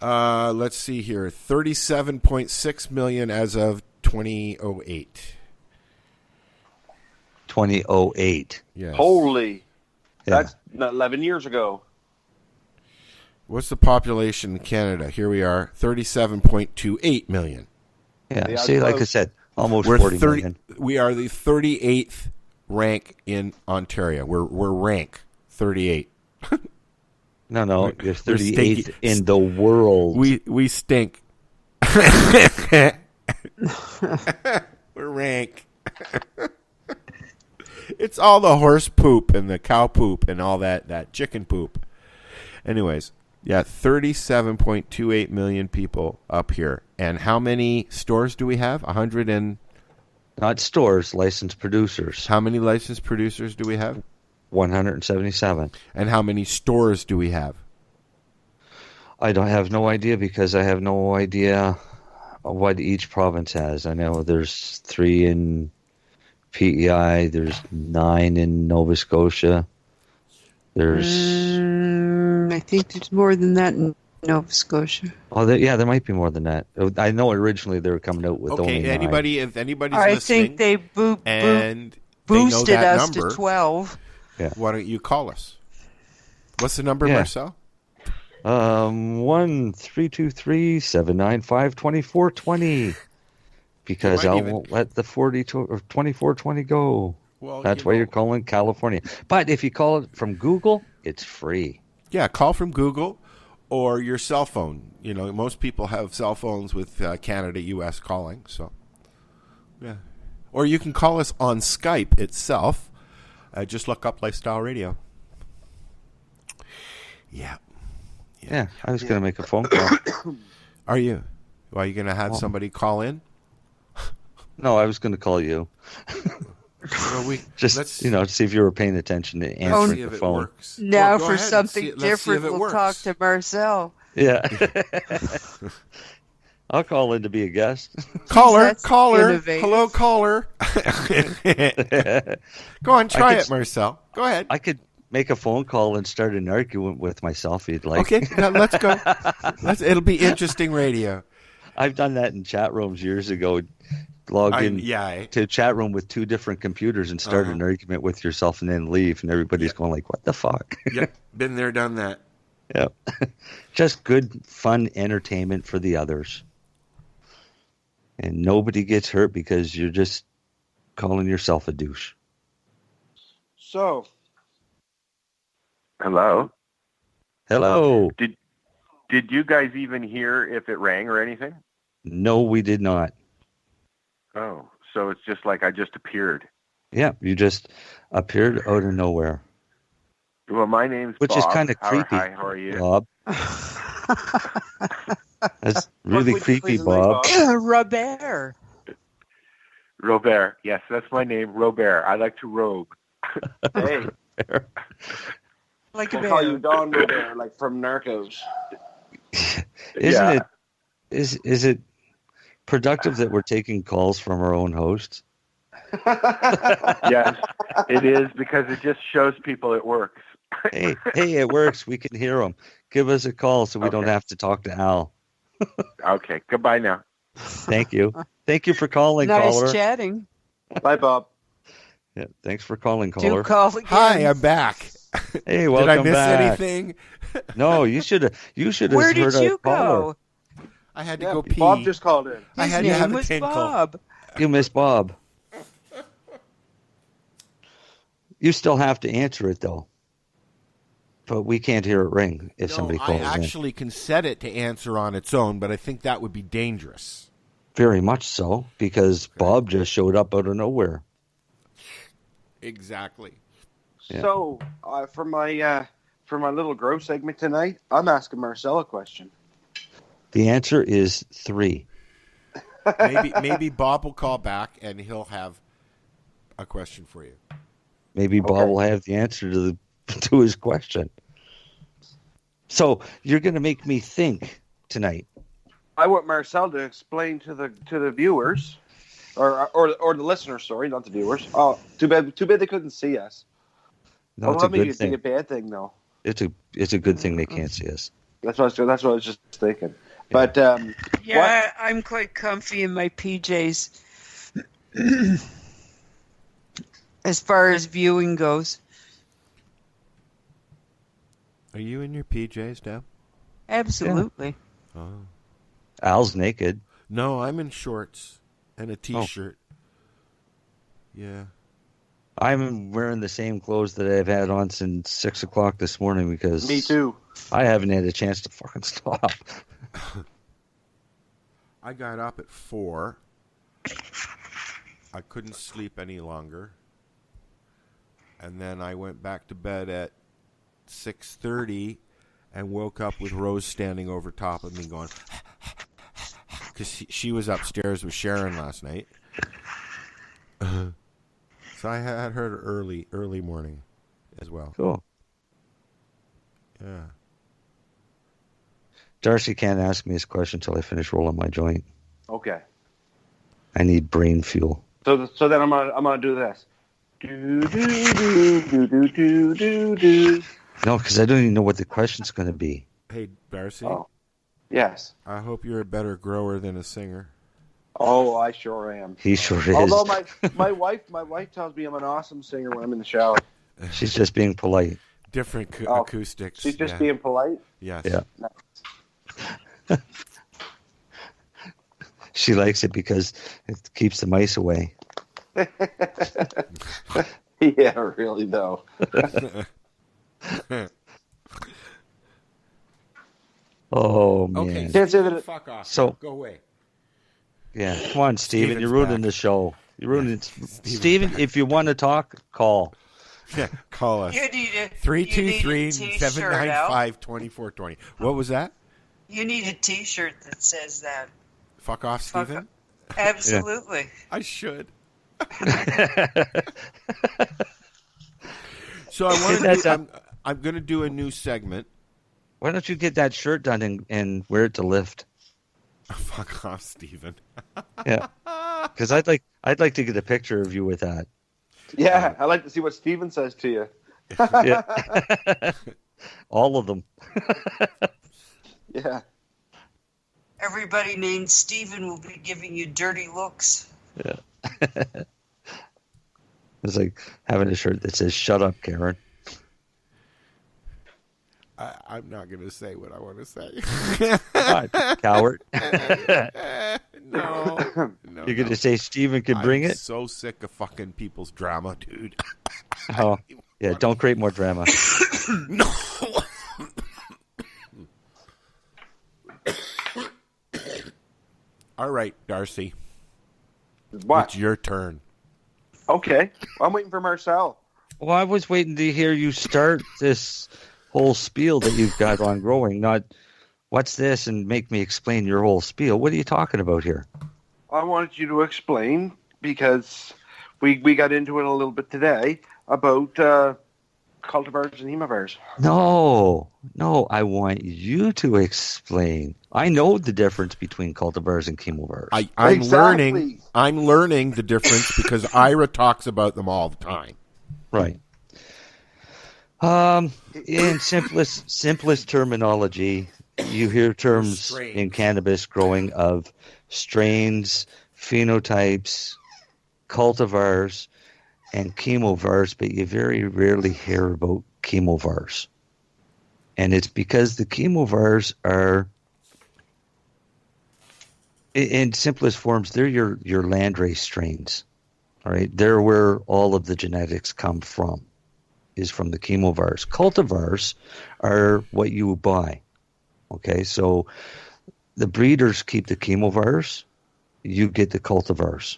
Let's see here. 37.6 million as of 2008. 2008. Yes. Holy. Yeah. That's 11 years ago. What's the population in Canada? Here we are, 37.28 million. Yeah, see, like I said, almost 40 million. We are the 38th rank in Ontario. We're rank 38. No, you're 38th in the world. We stink. We're rank. It's all the horse poop and the cow poop and all that chicken poop. Anyways, yeah, 37.28 million people up here. And how many stores do we have? 100 and... Not stores, licensed producers. How many licensed producers do we have? 177. And how many stores do we have? I have no idea because I have no idea what each province has. I know there's 3 in PEI, there's 9 in Nova Scotia. There's... I think there's more than that in Nova Scotia. Oh, there might be more than that. I know originally they were coming out with only 9. If anybody's listening, I think they boosted us to 12. Yeah. Why don't you call us? What's the number, Marcel? 1-323-795-2420. Because I won't let the 2420 go. Well, that's why you're calling California. But if you call it from Google, it's free. Yeah, call from Google or your cell phone. You know, most people have cell phones with Canada, U.S. calling. So, yeah. Or you can call us on Skype itself. Just look up Lifestyle Radio. Yeah. Yeah, I was going to make a phone call. Are you? Are you going to have somebody call in? No, I was going to call you. Well, let's see if you were paying attention to answering the phone. Works. Now well, for something different, we'll talk to Marcel. Yeah. I'll call in to be a guest. Caller. Hello, caller. Go on, try it, Marcel. Go ahead. I could make a phone call and start an argument with myself if you'd like. Okay, now let's go. It'll be interesting radio. I've done that in chat rooms years ago. Log in to a chat room with 2 different computers and start an argument with yourself and then leave, and everybody's going like, what the fuck? Yep, been there, done that. Yep. Just good, fun entertainment for the others. And nobody gets hurt because you're just calling yourself a douche. So. Hello. Hello. Did you guys even hear if it rang or anything? No, we did not. Oh, so it's just like I just appeared. Yeah, you just appeared out of nowhere. Well, my name's Which Bob. is kind of creepy. Hi, how are you? Bob. That's really creepy, Bob. Robert. Robert. Yes, that's my name, Robert. I like to robe. Hey. Like we'll call you Don Robert, like from Narcos. Isn't it? Is it productive that we're taking calls from our own hosts? Yes, it is, because it just shows people it works. Hey, it works. We can hear them. Give us a call so we don't have to talk to Al. Okay, goodbye now. Thank you. Thank you for calling, caller. Nice chatting. Bye, Bob. Yeah, thanks for calling, caller. Do call again. Hi, I'm back. Hey, welcome back. Did I miss anything? No, you should have. Where did you go? I had to go pee. Bob just called in. I had His to have name a was tinkle. Bob. You missed Bob. You still have to answer it though, but we can't hear it ring if somebody calls I actually can set it to answer on its own, but I think that would be dangerous. Very much so, because Bob just showed up out of nowhere. Exactly. Yeah. So, for my little grow segment tonight, I'm asking Marcel a question. The answer is 3. Maybe Bob will call back and he'll have a question for you. Maybe Bob will have the answer to his question. So you're going to make me think tonight. I want Marcel to explain to the viewers, or the listeners. Sorry, not the viewers. Oh, too bad they couldn't see us. No, it's a good thing. A bad thing though. It's a good thing they can't see us. That's what I was just thinking. But yeah, I'm quite comfy in my PJs. As far as viewing goes. Are you in your PJs, Deb? Absolutely. Yeah. Oh. Al's naked. No, I'm in shorts and a T-shirt. Oh. Yeah. I'm wearing the same clothes that I've had on since 6 o'clock this morning because... Me too. I haven't had a chance to fucking stop. I got up at 4. I couldn't sleep any longer. And then I went back to bed at 6:30 and woke up with Rose standing over top of me going... Because she was upstairs with Sharon last night. So I had her early morning as well. Cool. Yeah. Darcy can't ask me his question until I finish rolling my joint. Okay. I need brain fuel. So then I'm gonna do this. Do do do do do do do. No, because I don't even know what the question's going to be. Hey, Darcy. Oh. Yes. I hope you're a better grower than a singer. Oh, I sure am. He sure is. Although my wife tells me I'm an awesome singer when I'm in the shower. She's just being polite. Different acoustics. She's just being polite? Yes. Yeah. Nice. She likes it because it keeps the mice away. Yeah, really though. Oh man! Okay, fuck off. So go away. Yeah, come on, Steven. You're ruining the show. You're ruining it. Steven, if you want to talk, call. Yeah, call us. You need a 323-795-2420. What was that? You need a T-shirt that says that. Fuck off, Steven? Absolutely. Yeah. I should. So I'm going to do a new segment. Why don't you get that shirt done and wear it to lift? Fuck off, Steven. Yeah, because I'd like to get a picture of you with that. Yeah, I'd like to see what Steven says to you. Yeah. All of them. Yeah. Everybody named Steven will be giving you dirty looks. Yeah. It's like having a shirt that says, "Shut up, Karen." I'm not going to say what I want to say. God, coward. No. You're going to say Steven could bring it? I'm so sick of fucking people's drama, dude. Oh, yeah, don't create more drama. No. All right, Darcy. What? It's your turn. Okay. I'm waiting for Marcel. Well, I was waiting to hear you start this whole spiel that you've got on growing, not what's this and make me explain your whole spiel. What are you talking about here? I wanted you to explain because we got into it a little bit today about cultivars and hemivars. No, I want you to explain. I know the difference between cultivars and chemovars. I'm learning the difference because Ira talks about them all the time. Right. In simplest terminology, you hear terms in cannabis growing of strains, phenotypes, cultivars, and chemovars, but you very rarely hear about chemovars. And it's because the chemovars are, in simplest forms, they're your landrace strains. All right, they're where all of the genetics come from, is from the chemovars. Cultivars are what you buy. Okay, so the breeders keep the chemovars, you get the cultivars.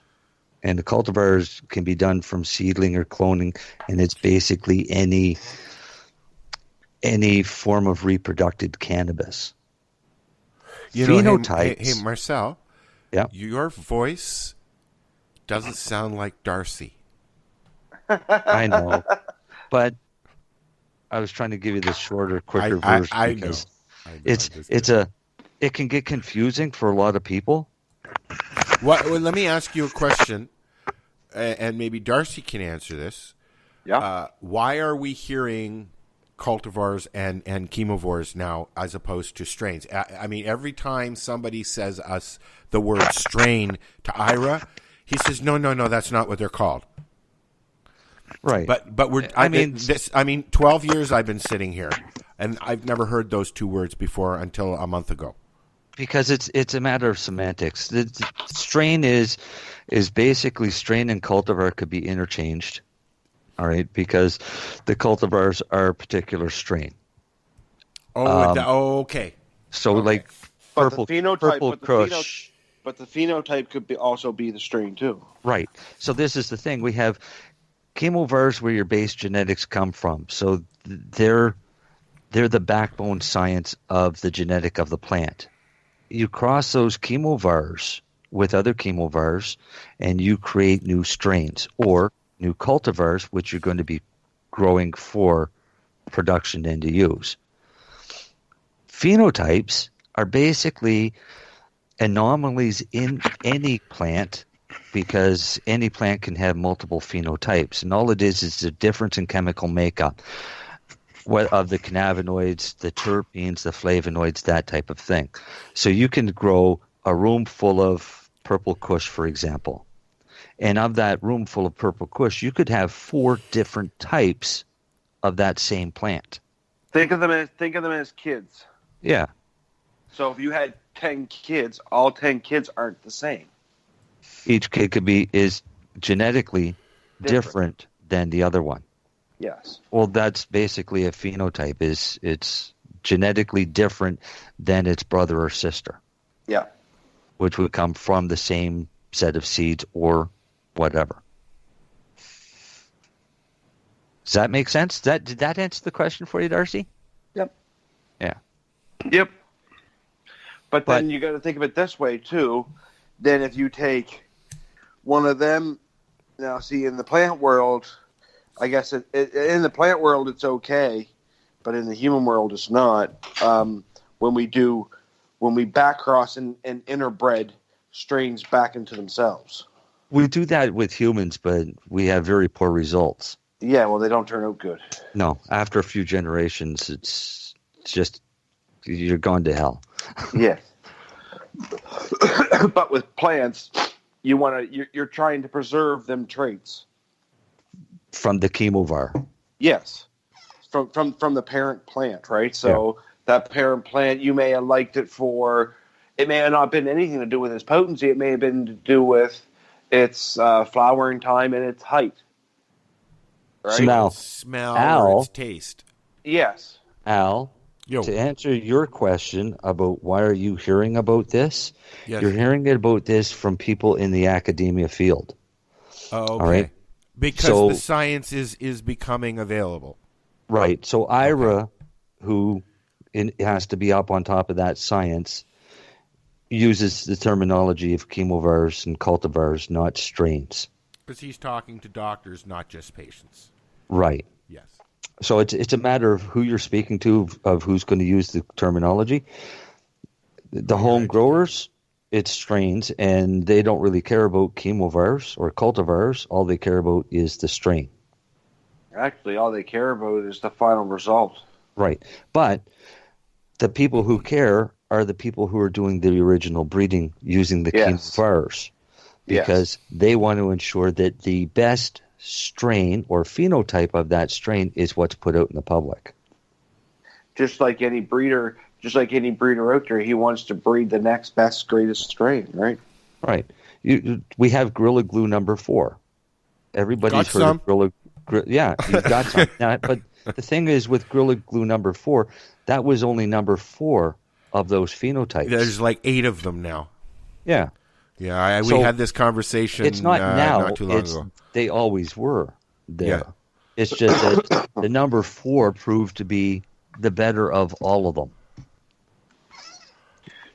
And the cultivars can be done from seedling or cloning, and it's basically any form of reproduced cannabis. Phenotypes. Hey, Marcel. Yeah. Your voice doesn't sound like Darcy. I know, but I was trying to give you the shorter, quicker version. I know. It can get confusing for a lot of people. Well, let me ask you a question, and maybe Darcy can answer this. Yeah. Why are we hearing cultivars and chemovars now as opposed to strains? I mean, every time somebody says us the word strain to Ira, he says, no, that's not what they're called. Right. But we're. I mean, 12 years I've been sitting here, and I've never heard those two words before until a month ago. Because it's a matter of semantics. The strain is basically, strain and cultivar could be interchanged. All right, because the cultivars are a particular strain. Okay. So okay. Purple Kush. But the phenotype could also be the strain too. Right. So this is the thing. We have chemovars where your base genetics come from. So they're the backbone science of the genetic of the plant. You cross those chemovars with other chemovars, and you create new strains or new cultivars, which you're going to be growing for production and to use. Phenotypes are basically anomalies in any plant, because any plant can have multiple phenotypes, and all it is a difference in chemical makeup of the cannabinoids, the terpenes, the flavonoids, that type of thing. So you can grow a room full of purple kush, for example. And of that room full of purple kush, you could have 4 different types of that same plant. Think of them as kids. Yeah. So if you had 10 kids, all 10 kids aren't the same. Each kid is genetically different than the other one. Yes. Well, that's basically a phenotype. It's genetically different than its brother or sister. Yeah. Which would come from the same set of seeds or whatever. Does that make sense? Did that answer the question for you, Darcy? Yep. Yeah. Yep. But then you got to think of it this way too. Then if you take one of them, now see, in the plant world, I guess in the plant world it's okay, but in the human world it's not. When we backcross and interbred strains back into themselves. We do that with humans, but we have very poor results. Yeah, well, they don't turn out good. No, after a few generations, it's just you're gone to hell. Yeah. But with plants, you're trying to preserve them traits from the chemovar. Yes, from the parent plant, right? So that parent plant, you may have liked it for. It may have not been anything to do with its potency. It may have been to do with its flowering time and its height. Right? So now, smell Al, or its taste. Yes. Al, to answer your question about why are you hearing about this, you're hearing about this from people in the academia field. Oh, okay. All right? Because the science is becoming available. Right. So Ira, who has to be up on top of that science, uses the terminology of chemovars and cultivars, not strains. Because he's talking to doctors, not just patients. Right. Yes. So it's a matter of who you're speaking to, of who's going to use the terminology. The home growers, it's strains, and they don't really care about chemovars or cultivars. All they care about is the strain. Actually, all they care about is the final result. Right. But the people who care are the people who are doing the original breeding using the chemovars, because they want to ensure that the best strain or phenotype of that strain is what's put out in the public. Just like any breeder out there, he wants to breed the next best, greatest strain, right? Right. We have Gorilla Glue number 4. Everybody's heard of Gorilla. Yeah, you've got some. Now, but the thing is, with Gorilla Glue number 4, that was only number 4 of those phenotypes. There's like 8 of them now. Yeah. Yeah, we had this conversation. It's not now. Not too long ago. They always were there. Yeah. It's just that the number 4 proved to be the better of all of them.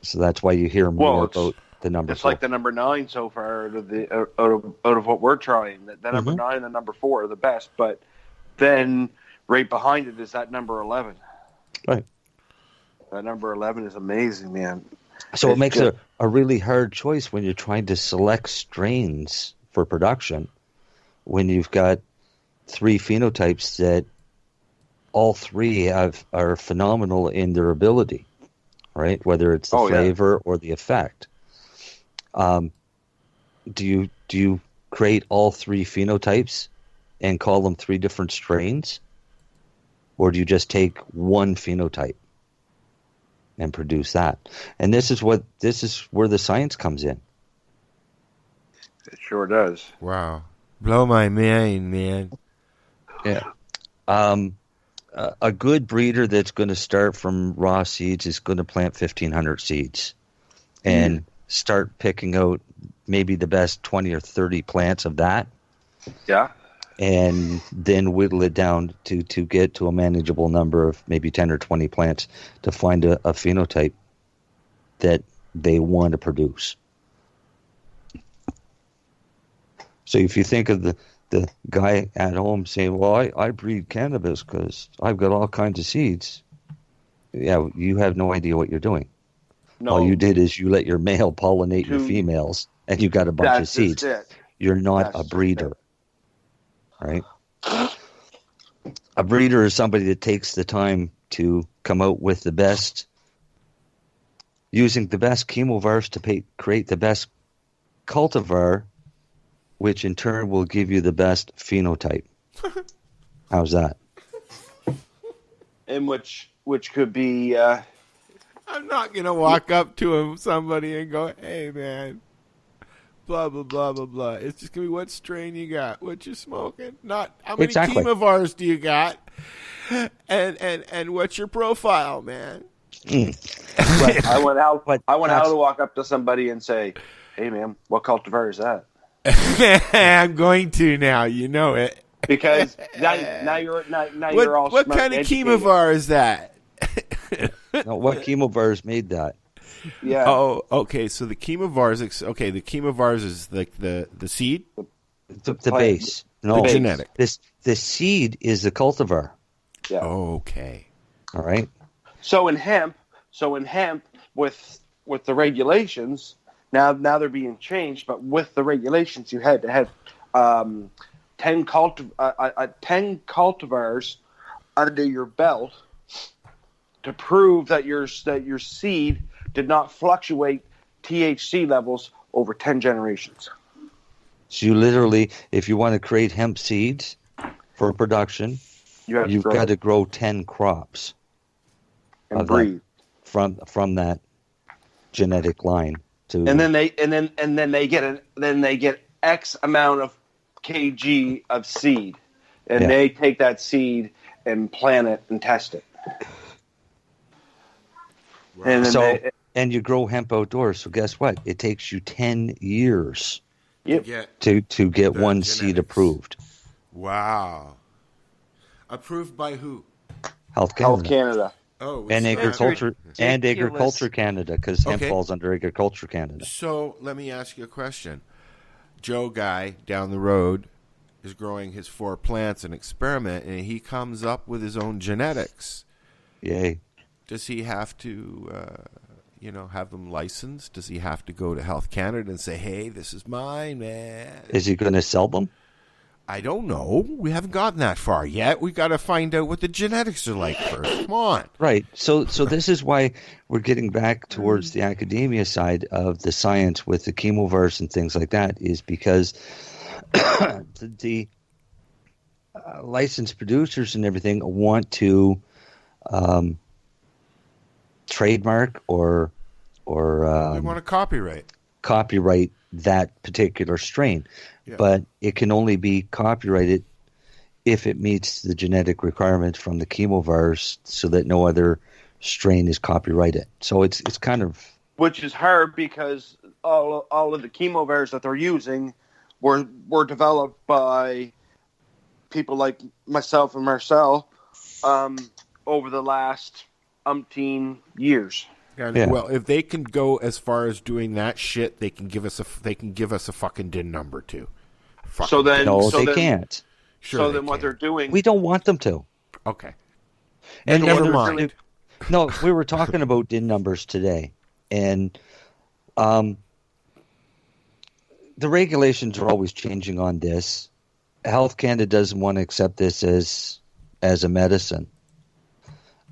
So that's why you hear more about the number 4. It's like the number 9 so far out of what we're trying. The number 9 and the number 4 are the best, but then right behind it is that number 11. Right. That number 11 is amazing, man. So it makes a really hard choice when you're trying to select strains for production, when you've got 3 phenotypes that all 3 are phenomenal in their ability, right? Whether it's the flavor or the effect. Do you create all 3 phenotypes and call them 3 different strains, or do you just take one phenotype and produce that? And this is where the science comes in. It sure does. Wow, blow my mind, man. Yeah. A good breeder that's going to start from raw seeds is going to plant 1,500 seeds and start picking out maybe the best 20 or 30 plants of that. Yeah. And then whittle it down to get to a manageable number of maybe 10 or 20 plants to find a phenotype that they want to produce. So if you think of the guy at home saying, well, I breed cannabis because I've got all kinds of seeds. Yeah, you have no idea what you're doing. No. All you did is you let your male pollinate your females, and you got a bunch of seeds. You're not a breeder. Right? A breeder is somebody that takes the time to come out with the best, using the best chemovars to create the best cultivar, which in turn will give you the best phenotype. How's that? And which could be... I'm not going to walk up to somebody and go, hey, man, blah, blah, blah, blah, blah. It's just going to be what strain you got, what you smoking, not how many chemovars do you got, and what's your profile, man. But I went out to walk up to somebody and say, hey, man, what cultivar is that? I'm going to now. You know it. Because now you're all what kind of chemovar is that? No, what chemovars made that? Yeah. Oh, okay. So the chemovars. Okay, the chemovars is like the seed, the base. No, the genetic. The seed is the cultivar. Yeah. Okay. All right. So in hemp, with the regulations, now they're being changed. But with the regulations, you had to have 10 cultivars under your belt to prove that your seed did not fluctuate THC levels over 10 generations. So you literally, if you want to create hemp seeds for production, you've got to grow 10 crops and breed from that genetic line to. And then they get X amount of kg of seed, and they take that seed and plant it and test it. Wow. And then and you grow hemp outdoors. So guess what? It takes you 10 years to get one genetics. seed approved. Wow. Approved by who? Health Canada. Health Canada. Oh, and Agriculture Canada, because hemp falls under Agriculture Canada. So let me ask you a question. Joe guy down the road is growing his 4 plants and experiment, and he comes up with his own genetics. Yay. Does he have to, have them licensed? Does he have to go to Health Canada and say, hey, this is mine, man? Is he going to sell them? I don't know. We haven't gotten that far yet. We got to find out what the genetics are like first. Come on. Right. So this is why we're getting back towards the academia side of the science with the chemovirus and things like that, is because the licensed producers and everything want to trademark or they want to copyright that particular strain. Yeah. But it can only be copyrighted if it meets the genetic requirements from the chemovirus, so that no other strain is copyrighted. So it's kind of, which is hard because all of the chemovirus that they're using were developed by people like myself and Marcel over the last umpteen years. Yeah. Well, if they can go as far as doing that shit, they can give us a fucking DIN number too. They can't. Sure. So then what they're doing, we don't want them to. Okay. And never mind. No, we were talking about DIN numbers today, and the regulations are always changing on this. Health Canada doesn't want to accept this as a medicine.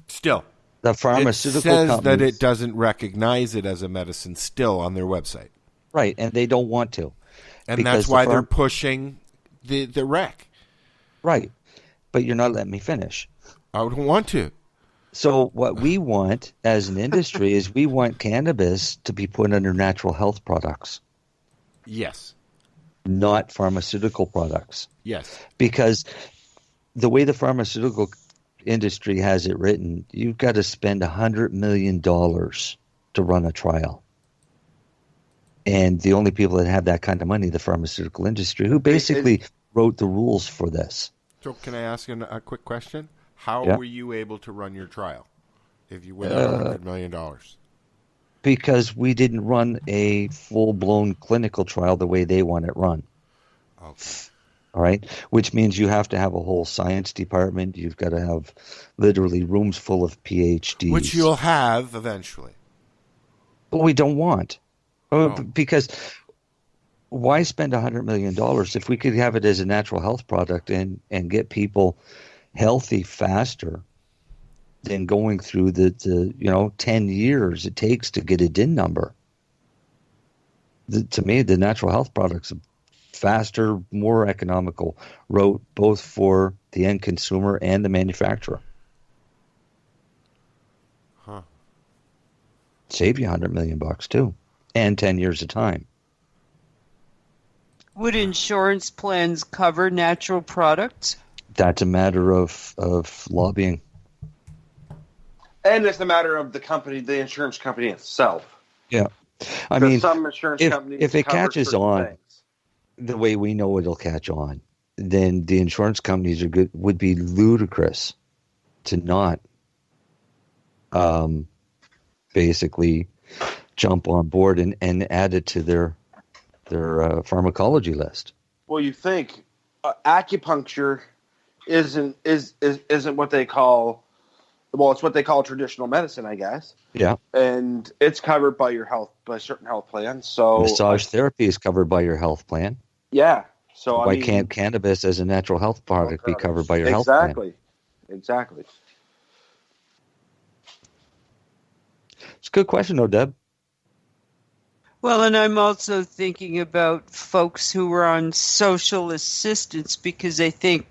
Still. The pharmaceutical it says companies, that it doesn't recognize it as a medicine still on their website. Right, and they don't want to. And that's why they're pushing the rec. Right, but you're not letting me finish. I don't want to. So what we want as an industry is we want cannabis to be put under natural health products. Yes. Not pharmaceutical products. Yes. Because the way the pharmaceutical industry has it written, you've got to spend $100 million to run a trial. And the only people that have that kind of money, the pharmaceutical industry, who basically wrote the rules for this. So can I ask a quick question? How were you able to run your trial if you went $100 million? Because we didn't run a full-blown clinical trial the way they want it run. Okay. All right, which means you have to have a whole science department. You've got to have literally rooms full of PhDs. Which you'll have eventually. But we don't want. Because why spend $100 million if we could have it as a natural health product and get people healthy faster than going through the 10 years it takes to get a DIN number? To me, the natural health products faster, more economical route, both for the end consumer and the manufacturer. Huh. Save you $100 million too, and 10 years of time. Would insurance plans cover natural products? That's a matter of lobbying. and it's a matter of the insurance company itself. Yeah, I mean, some insurance companies if it cover catches certain on things. the way we know it'll catch on, then the insurance companies would be ludicrous to not basically jump on board and add it to their pharmacology list. Well, you think acupuncture isn't what they call, well, it's what they call traditional medicine, I guess. Yeah, and it's covered by certain health plans. So massage therapy is covered by your health plan. Yeah. So why can't cannabis as a natural health product be covered by your health plan? Exactly. It's a good question, though, Deb. Well, and I'm also thinking about folks who are on social assistance because I think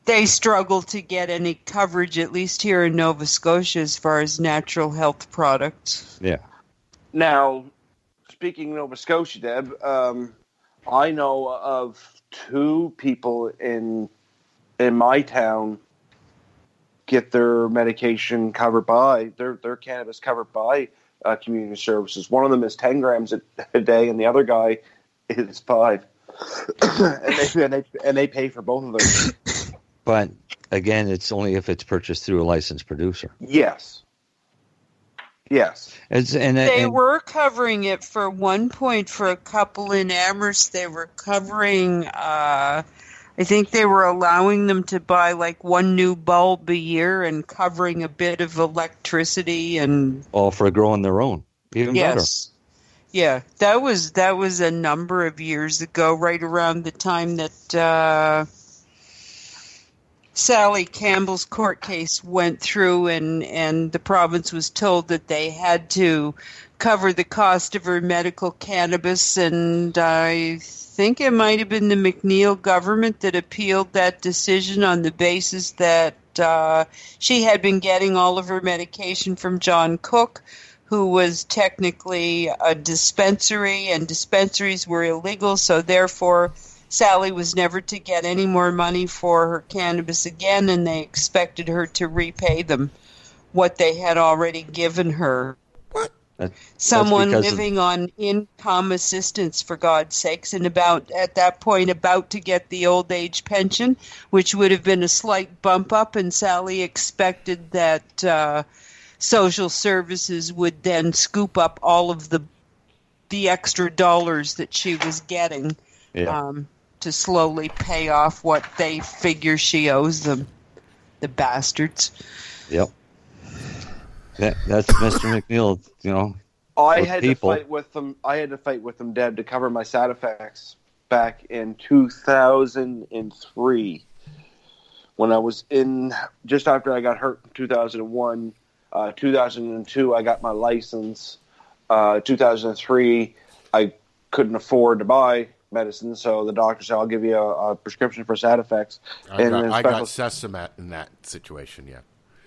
they struggle to get any coverage, at least here in Nova Scotia, as far as natural health products. Yeah. Now, speaking of Nova Scotia, Deb, I know of 2 people in my town get their medication covered by their cannabis covered by community services. One of them is 10 grams a day, and the other guy is 5, and they pay for both of them. But again, it's only if it's purchased through a licensed producer. Yes. They were covering it for one point for a couple in Amherst. They were covering, I think they were allowing them to buy like 1 new bulb a year and covering a bit of electricity and... All for growing their own. Even better. Yeah, that was a number of years ago, right around the time that Sally Campbell's court case went through, and the province was told that they had to cover the cost of her medical cannabis, and I think it might have been the McNeil government that appealed that decision on the basis that she had been getting all of her medication from John Cook, who was technically a dispensary, and dispensaries were illegal, so therefore Sally was never to get any more money for her cannabis again, and they expected her to repay them what they had already given her. What? Someone living on income assistance, for God's sakes, and at that point about to get the old age pension, which would have been a slight bump up, and Sally expected that social services would then scoop up all of the extra dollars that she was getting to slowly pay off what they figure she owes them. The bastards. Yep. That's Mr. McNeil, I had to fight with them. Deb, to cover my side effects back in 2003 when I was just after I got hurt in 2001. 2002, I got my license. 2003, I couldn't afford to buy medicine, so the doctor said, "I'll give you a prescription for side effects." I got Sesamet in that situation. Yeah.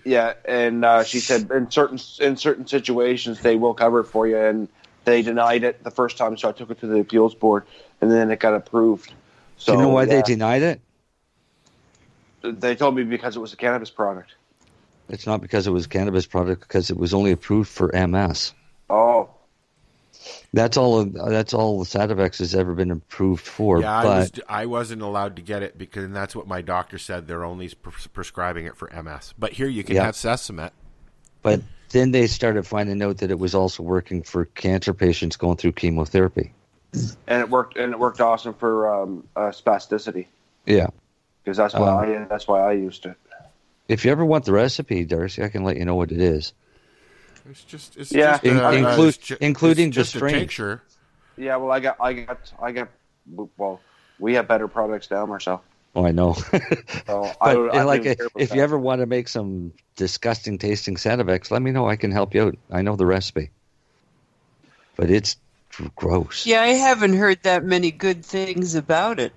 Yeah, and she said in certain situations they will cover it for you, and they denied it the first time, so I took it to the appeals board, and then it got approved. So, do you know why they denied it? They told me because it was a cannabis product. It's not because it was a cannabis product, because it was only approved for MS. Oh. That's all the Sativex has ever been approved for. Yeah, I wasn't allowed to get it because that's what my doctor said. They're only prescribing it for MS. But here you can have Sesamet. But then they started finding out that it was also working for cancer patients going through chemotherapy. And it worked awesome for spasticity. Yeah. Because that's why I used it. If you ever want the recipe, Darcy, I can let you know what it is. Including the strain. Yeah, well, I got. Well, we have better products now, Marcel. Oh, I know. So if you ever want to make some disgusting tasting Sativex, let me know. I can help you out. I know the recipe, but it's gross. Yeah, I haven't heard that many good things about it.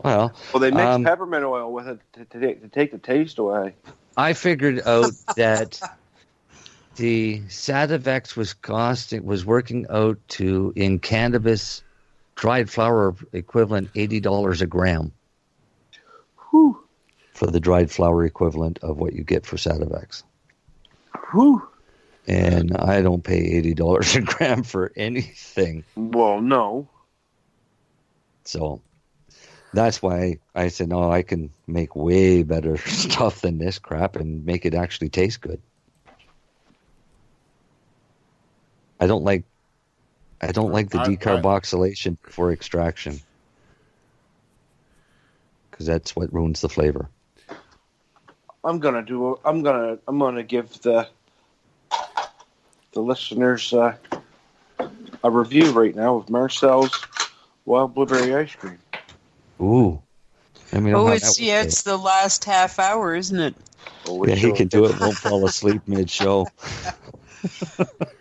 Well, they mix peppermint oil with it to take the taste away. I figured out that the Sativex was working out to, in cannabis dried flower equivalent, $80 a gram. Whew. For the dried flower equivalent of what you get for Sativex. Whew. And I don't pay $80 a gram for anything. Well, no. So that's why I said, no, I can make way better stuff than this crap and make it actually taste good. I don't like the decarboxylation before extraction, because that's what ruins the flavor. I'm gonna give the listeners a review right now of Marcel's wild blueberry ice cream. Ooh. It's the last half hour, isn't it? Yeah, he can do it. Won't fall asleep mid-show.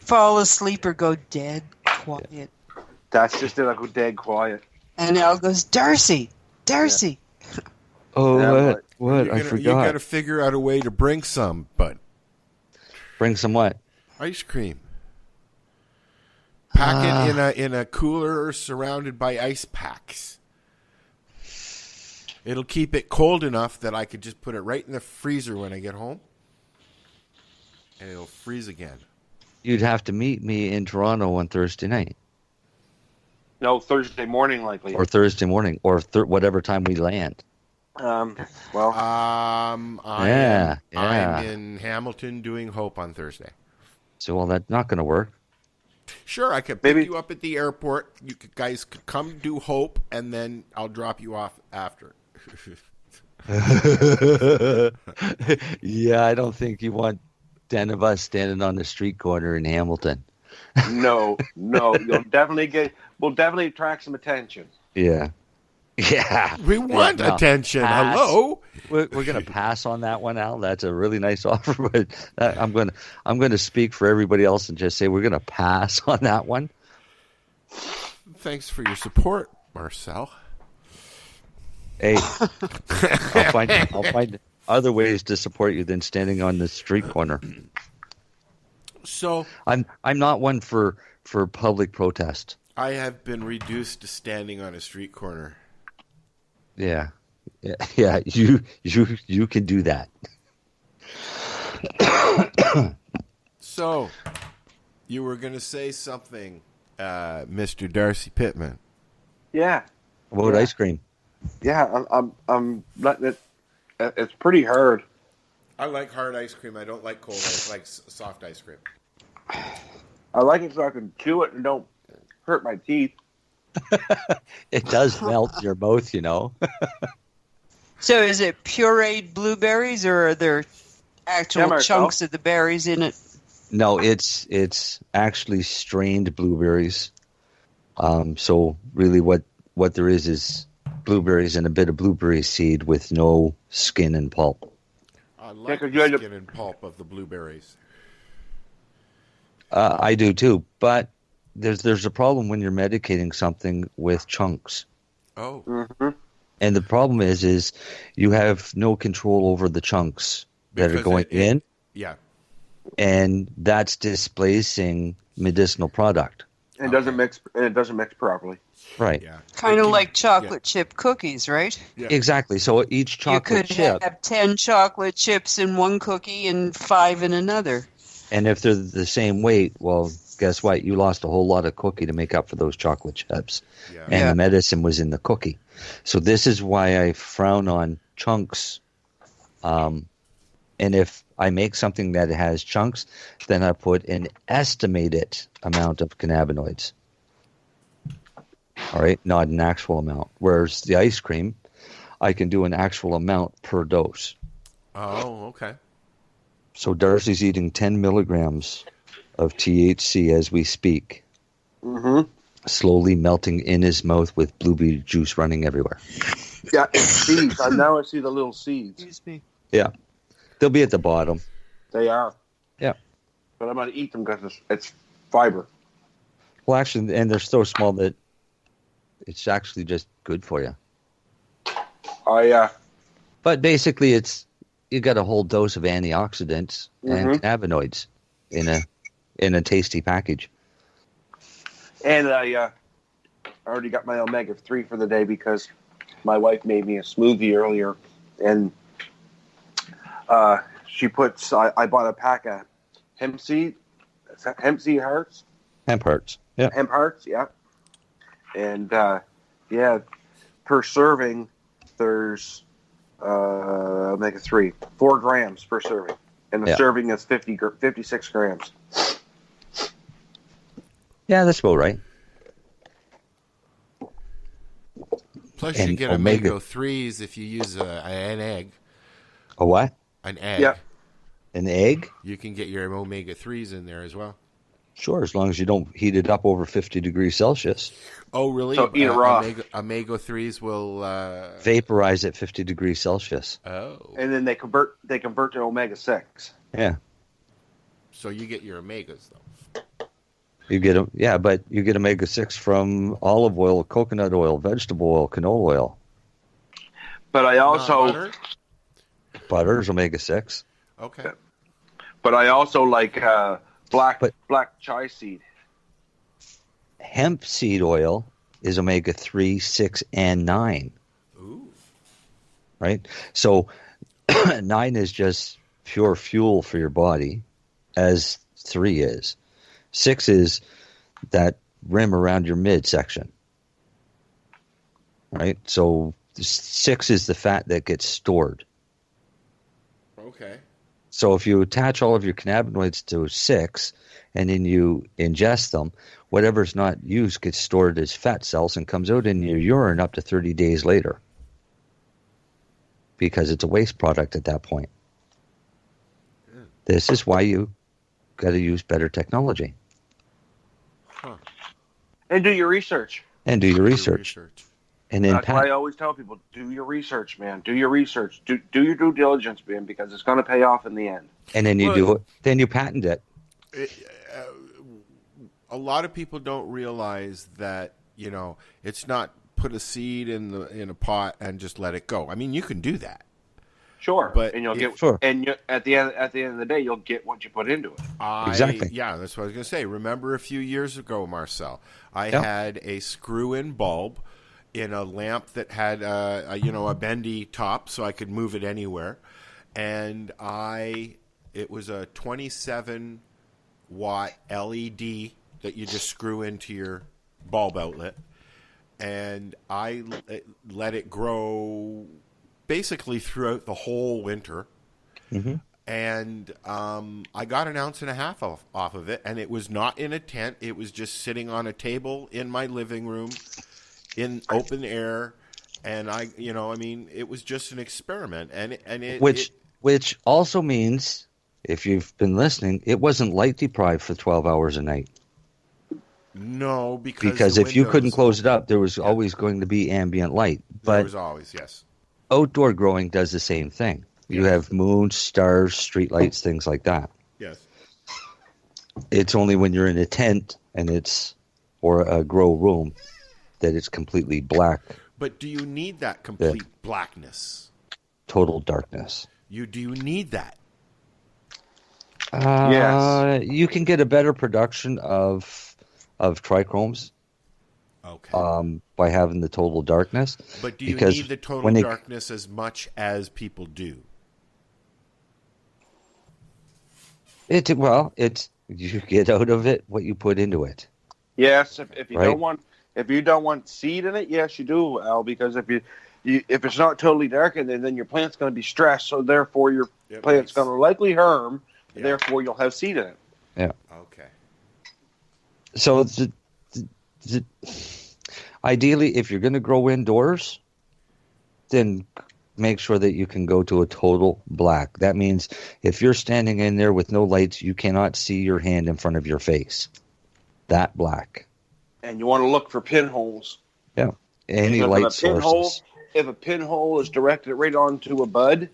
Fall asleep or go dead quiet. Yeah. That's just it. I go dead quiet. And Al goes, Darcy. Yeah. Oh, yeah, what? I forgot. You got to figure out a way to bring some, but bring some what? Ice cream. Pack it in a cooler surrounded by ice packs. It'll keep it cold enough that I could just put it right in the freezer when I get home, and it'll freeze again. You'd have to meet me in Toronto on Thursday night. No, Thursday morning likely. Or Thursday morning, or whatever time we land. I'm in Hamilton doing Hope on Thursday. So, well, that's not going to work. Sure, I could pick you up at the airport. You guys could come do Hope, and then I'll drop you off after. Yeah, I don't think you want 10 of us standing on the street corner in Hamilton. No. We'll definitely attract some attention. Yeah. Yeah. We want attention. Pass. Hello. We're going to pass on that one, Al. That's a really nice offer, but I'm going to speak for everybody else and just say we're going to pass on that one. Thanks for your support, Marcel. Hey, I'll find other ways to support you than standing on the street corner. So I'm not one for public protest. I have been reduced to standing on a street corner. Yeah. You can do that. So, you were going to say something, Mr. Darcy Pittman. Yeah. About ice cream. Yeah, I'm letting it. It's pretty hard. I like hard ice cream. I don't like cold ice. I like soft ice cream. I like it so I can chew it and don't hurt my teeth. It does melt your mouth, you know. So is it pureed blueberries, or are there actual chunks of the berries in it? No, it's actually strained blueberries. So really what there is blueberries and a bit of blueberry seed with no skin and pulp. I like the skin and pulp of the blueberries. I do too, but there's a problem when you're medicating something with chunks. Oh. Mm-hmm. And the problem is you have no control over the chunks that are going in. Yeah. And that's displacing medicinal product. And it doesn't mix. And it doesn't mix properly. Right. Yeah. Kind of like chocolate chip cookies, right? Yeah. Exactly. So each chocolate chip. You could have 10 chocolate chips in one cookie and 5 in another. And if they're the same weight, well, guess what? You lost a whole lot of cookie to make up for those chocolate chips. Yeah. And the medicine was in the cookie. So this is why I frown on chunks. And if I make something that has chunks, then I put an estimated amount of cannabinoids. All right, not an actual amount. Whereas the ice cream, I can do an actual amount per dose. Oh, okay. So Darcy's eating 10 milligrams of THC as we speak. Mm-hmm. Slowly melting in his mouth with blueberry juice running everywhere. Yeah, it's seeds. Now I see the little seeds. Excuse me. Yeah. They'll be at the bottom. They are. Yeah. But I'm going to eat them because it's fiber. Well, actually, and they're so small that it's actually just good for you. Oh, yeah. But basically, you got a whole dose of antioxidants and cannabinoids in a tasty package. And I already got my omega-3 for the day because my wife made me a smoothie earlier, and she puts. I bought a pack of hemp seed hearts. Hemp hearts. Yeah. Hemp hearts. Yeah. And per serving, there's omega-3, 4 grams per serving, and the serving is 56 grams. Yeah, that's about right. Plus, you get omega-3s if you use an egg. A what? An egg. Yeah. An egg? You can get your omega-3s in there as well. Sure, as long as you don't heat it up over 50 degrees Celsius. Oh, really? So eat it raw. Omega-3s will vaporize at 50 degrees Celsius. Oh. And then they convert to omega-6. Yeah. So you get your omegas though. You get them, yeah, but you get omega-6 from olive oil, coconut oil, vegetable oil, canola oil. But I also butter's omega-6. Okay. But I also like black chai seed. Hemp seed oil is omega-3, 6, and 9. Ooh. Right? So 9 is just pure fuel for your body, as 3 is. 6 is that rim around your midsection. Right? So 6 is the fat that gets stored. Okay. So if you attach all of your cannabinoids to 6 and then you ingest them, whatever's not used gets stored as fat cells and comes out in your urine up to 30 days later because it's a waste product at that point. This is why you got to use better technology. And do your research. And do your research. And then that's why I always tell people, do your research, man. Do your research. Do your due diligence, man, because it's going to pay off in the end. And then you do it. Then you patent it. A lot of people don't realize that, it's not put a seed in a pot and just let it go. I mean, you can do that. Sure, but and you'll get. Sure. And at the end of the day, you'll get what you put into it. Exactly. Yeah, that's what I was going to say. Remember a few years ago, Marcel, I had a screw-in bulb in a lamp that had a bendy top, so I could move it anywhere, and it was a 27-watt LED that you just screw into your bulb outlet, and I let it grow basically throughout the whole winter. Mm-hmm. And I got 1.5 ounces off of it, and it was not in a tent. It was just sitting on a table in my living room in open air, and it was just an experiment. Which also means, if you've been listening, it wasn't light deprived for 12 hours a night. No, because if you couldn't close it up, there was always going to be ambient light. But there was always, yes. Outdoor growing does the same thing. You have moons, stars, streetlights, things like that. Yes. It's only when you're in a tent or a grow room that it's completely black. But do you need that complete blackness? Total darkness. Do you need that? Yes. You can get a better production of trichromes. Okay. By having the total darkness. But do you need the total darkness as much as people do? You get out of it what you put into it. Yes, if you don't want seed in it, yes, you do, Al. Because if it's not totally darkened, then your plant's going to be stressed. So therefore, your plant's going to likely harm. Yeah. Therefore, you'll have seed in it. Yeah. Okay. So ideally, if you're going to grow indoors, then make sure that you can go to a total black. That means if you're standing in there with no lights, you cannot see your hand in front of your face. That black. And you want to look for pinholes. Yeah. Any light sources. If a pinhole is directed right onto a bud,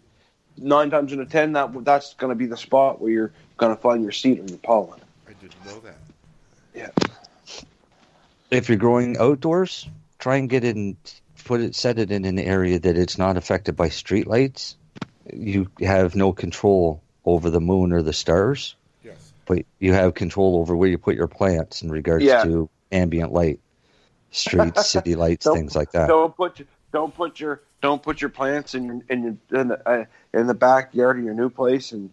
9 times out of 10, that's going to be the spot where you're going to find your seed or your pollen. I didn't know that. Yeah. If you're growing outdoors, try and get it and set it in an area that it's not affected by street lights. You have no control over the moon or the stars. Yes. But you have control over where you put your plants in regards to ambient light, streets, city lights, things like that. Don't put your plants in the backyard of your new place and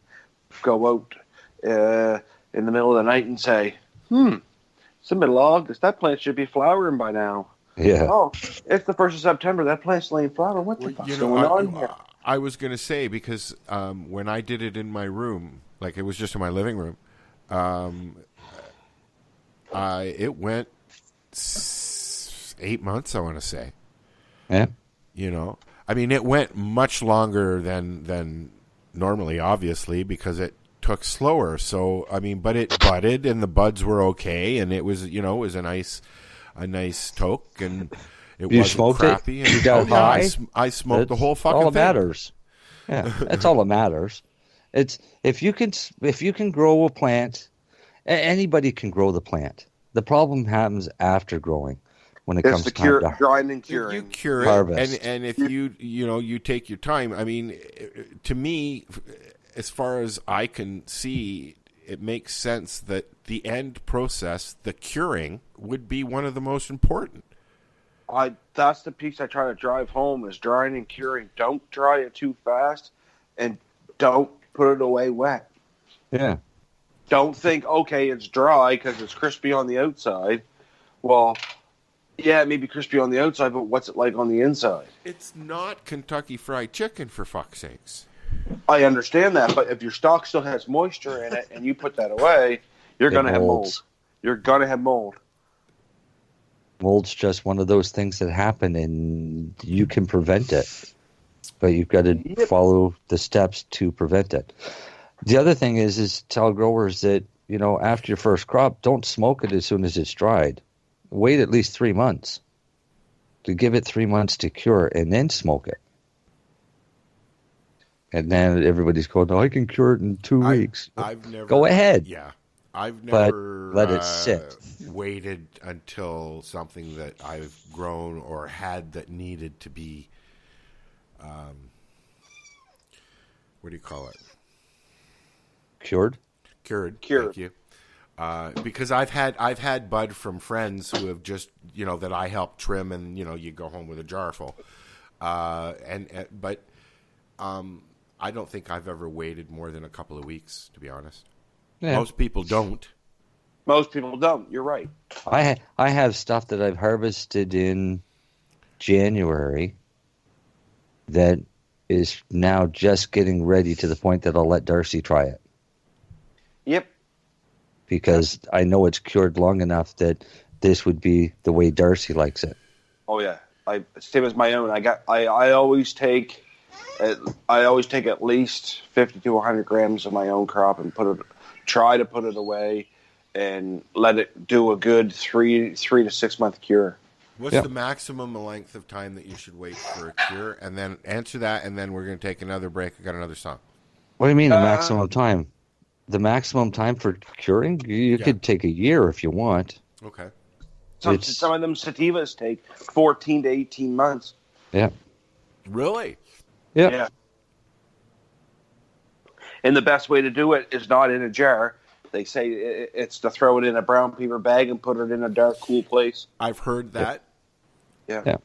go out in the middle of the night and say, it's the middle of August. That plant should be flowering by now. Yeah. Oh, it's the 1st of September. That plant's laying flower. What the fuck's going on here? I was going to say, because when I did it in my room, like it was just in my living room, it went 8 months, I want to say. Yeah. I mean, it went much longer than normally, obviously, because it took slower. So, I mean, but it budded and the buds were okay, and it was, it was a nice toke, and it wasn't crappy. You got high. I smoked the whole fucking all thing. That matters. Yeah, that's all that matters. It's if you can grow a plant, anybody can grow the plant. The problem happens after growing. When it comes to drying and curing. You cure harvest. And if you take your time. I mean, to me, as far as I can see, it makes sense that the end process, the curing, would be one of the most important. That's the piece I try to drive home is drying and curing. Don't dry it too fast, and don't put it away wet. Yeah. Don't think, okay, it's dry because it's crispy on the outside. Well, yeah, it may be crispy on the outside, but what's it like on the inside? It's not Kentucky Fried Chicken, for fuck's sakes. I understand that, but if your stock still has moisture in it and you put that away, you're going to have mold. You're going to have mold. Mold's just one of those things that happen, and you can prevent it. But you've got to follow the steps to prevent it. The other thing is tell growers that, after your first crop, don't smoke it as soon as it's dried. wait at least 3 months. To give it 3 months to cure and then smoke it. And then everybody's going, I can cure it in 2 weeks. I've never. Go ahead. Yeah. I've never let it sit. Waited until something that I've grown or had that needed to be, what do you call it? Cured. Thank you. Because I've had bud from friends who have just, that I help trim, and you go home with a jar full. But I don't think I've ever waited more than a couple of weeks, to be honest. Yeah. Most people don't. You're right. I have stuff that I've harvested in January that is now just getting ready to the point that I'll let Darcy try it. Yep. Because I know it's cured long enough that this would be the way Darcy likes it. Oh yeah, same as my own. I always take at least 50 to 100 grams of my own crop and try to put it away and let it do a good 3 to 6 month cure. What's the maximum length of time that you should wait for a cure? And then answer that, and then we're going to take another break. I got another song. What do you mean the maximum time? The maximum time for curing? You could take a year if you want. Okay. Some of them sativas take 14 to 18 months. Yeah. Really? Yeah. And the best way to do it is not in a jar. They say it's to throw it in a brown paper bag and put it in a dark, cool place. I've heard that. Yeah.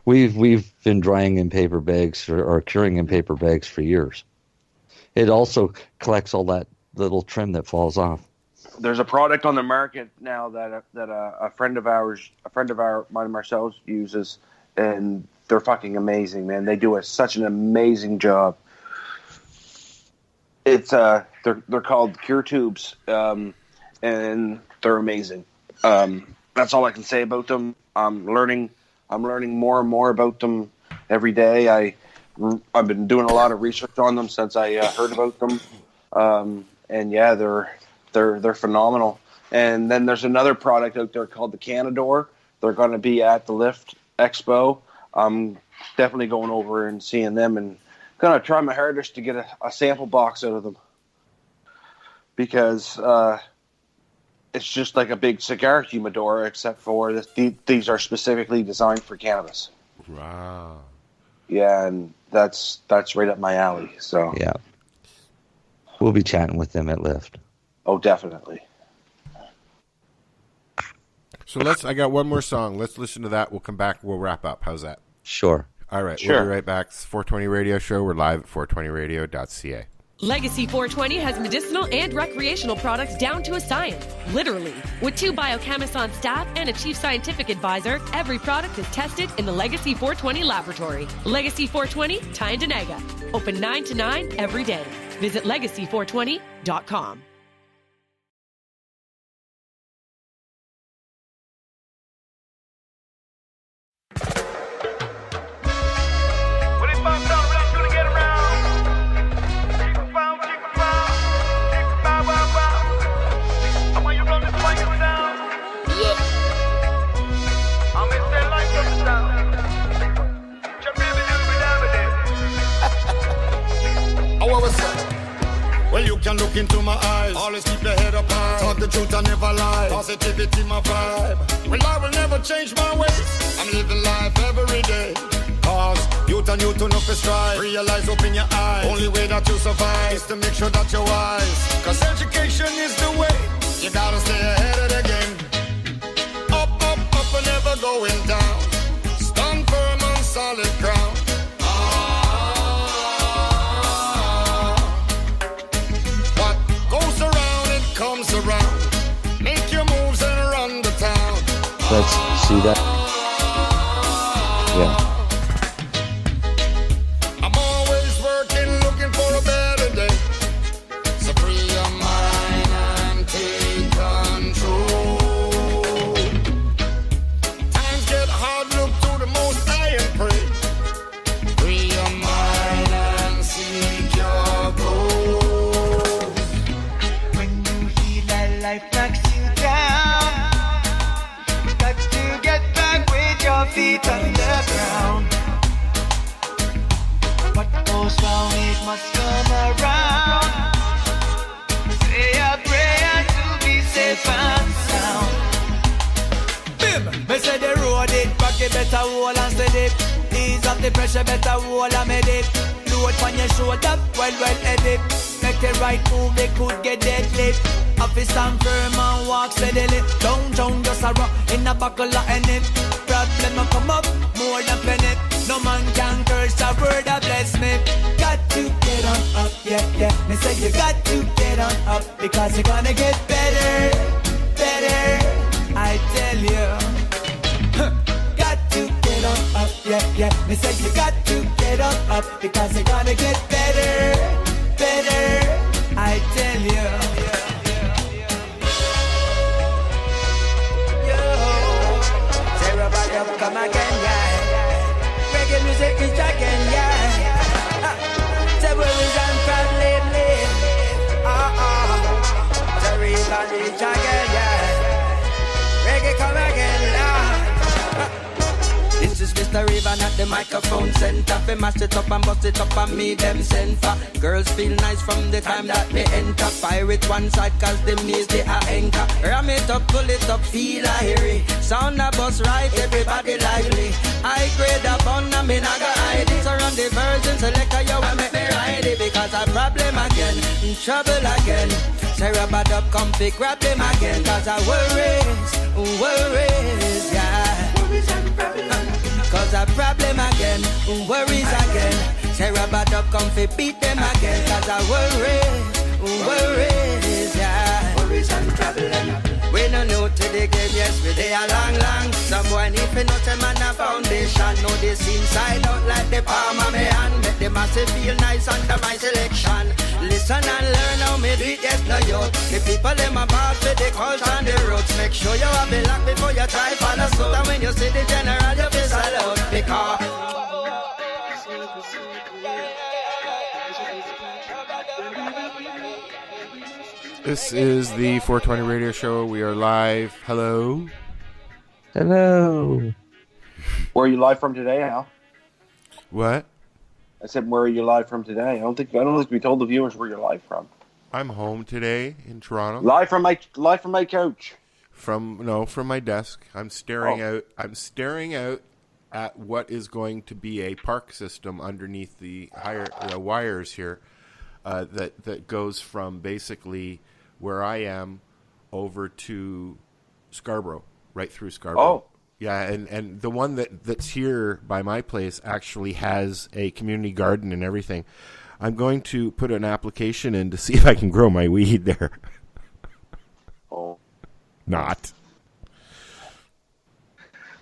We've been drying in paper bags or curing in paper bags for years. It also collects all that little trim that falls off. There's a product on the market now that a friend of mine, Marcel, uses, and they're fucking amazing, man. They do such an amazing job. It's they're called Cure Tubes, and they're amazing. That's all I can say about them. I'm learning more and more about them every day. I've been doing a lot of research on them since I heard about them. And yeah, they're phenomenal. And then there's another product out there called the Cannador. They're going to be at the Lift Expo. I'm definitely going over and seeing them, and going to try my hardest to get a sample box out of them, because it's just like a big cigar humidor, except for these are specifically designed for cannabis. Wow. Yeah, and that's right up my alley. So yeah. We'll be chatting with them at Lyft. Oh, definitely. So I got one more song. Let's listen to that. We'll come back. We'll wrap up. How's that? Sure. All right. Sure. We'll be right back. It's 420 Radio Show. We're live at 420radio.ca. Legacy 420 has medicinal and recreational products down to a science, literally. With 2 biochemists on staff and a chief scientific advisor, every product is tested in the Legacy 420 laboratory. Legacy 420, Tyendinaga. Open 9 to 9 every day. Visit legacy420.com. Well, you can look into my eyes. Always keep your head up high. Talk the truth, I never lie. Positivity, my vibe. Well, I will never change my ways. I'm living life every day. Cause youth and youth enough to strive. Realize, open your eyes. Only way that you survive is to make sure that you're wise. Cause education is the way. You gotta stay ahead of the game. Up, up, up and never going down. Stand firm on solid ground. Comes around, make your moves and run the town. Let's see that. Yeah. I'm always working, looking for a better day. So free your mind and take control. Times get hard, look to the Most High and pray. Free your mind and seek your goal. Life knocks you down. feet on the ground. What goes round, it must come around. Say a prayer to be safe and sound. Bim! Me say the road it, back it better hold and steady. Ease up the pressure, better hold and meditate. Load on your shoulder, well headed. Make the right move, they could get deadly. Office stand firm and walk steadily. Down, just a rock in a buckle of any. Problem will come up, more than penny. No man can curse a word that bless me. Got to get on up, yeah. Me say you got to get on up, because you're gonna get better. I tell you. Got to get on up, yeah. Me say you got to get on up, because you're gonna get better. I tell you. Yo, say everybody up, come again, yeah. Reggae music is again, yeah. Say worries and problem, say everybody is again, yeah. Reggae come again, yeah. This is Mr. Raven at the microphone center. Fi mash it up and bust it up and me them send for. Girls feel nice from the time that me enter. Fire it one side cause them knees they are anchor. Ram it up, pull it up, feel a hairy. Sound a bus right, everybody lively. I grade a bun and me naga hide it. Around the version selector, you want make me ride it. Because I problem again, in trouble again. Sarah bad up, come fi grab them again. Cause I worries, yeah. Cause a problem again, worries again. Sarah bad up, come fi beat them again. Cause I worries, yeah. Worries and problem. We no new to the game, yes, we dey a long. Someone if you not a man a foundation. Know this inside out like the palm of my hand. Make the massive feel nice under my selection. Listen and learn how me do it, yes, no youth. The people them a ball for the culture and the roots. Make sure you have the lock before you try follow suit. And when you see the general, you feel salute. Because This is the 420 Radio Show. We are live. Hello. Hello. Where are you live from today, Al? What? I said, where are you live from today? I don't think we told the viewers where you're live from. I'm home today in Toronto. Live from my couch. From my desk. I'm staring out. I'm staring out at what is going to be a park system underneath the wires here, that goes from basically where I am over to Scarborough, right through Scarborough. Oh. Yeah, and the one that's here by my place actually has a community garden and everything. I'm going to put an application in to see if I can grow my weed there. Oh. Not.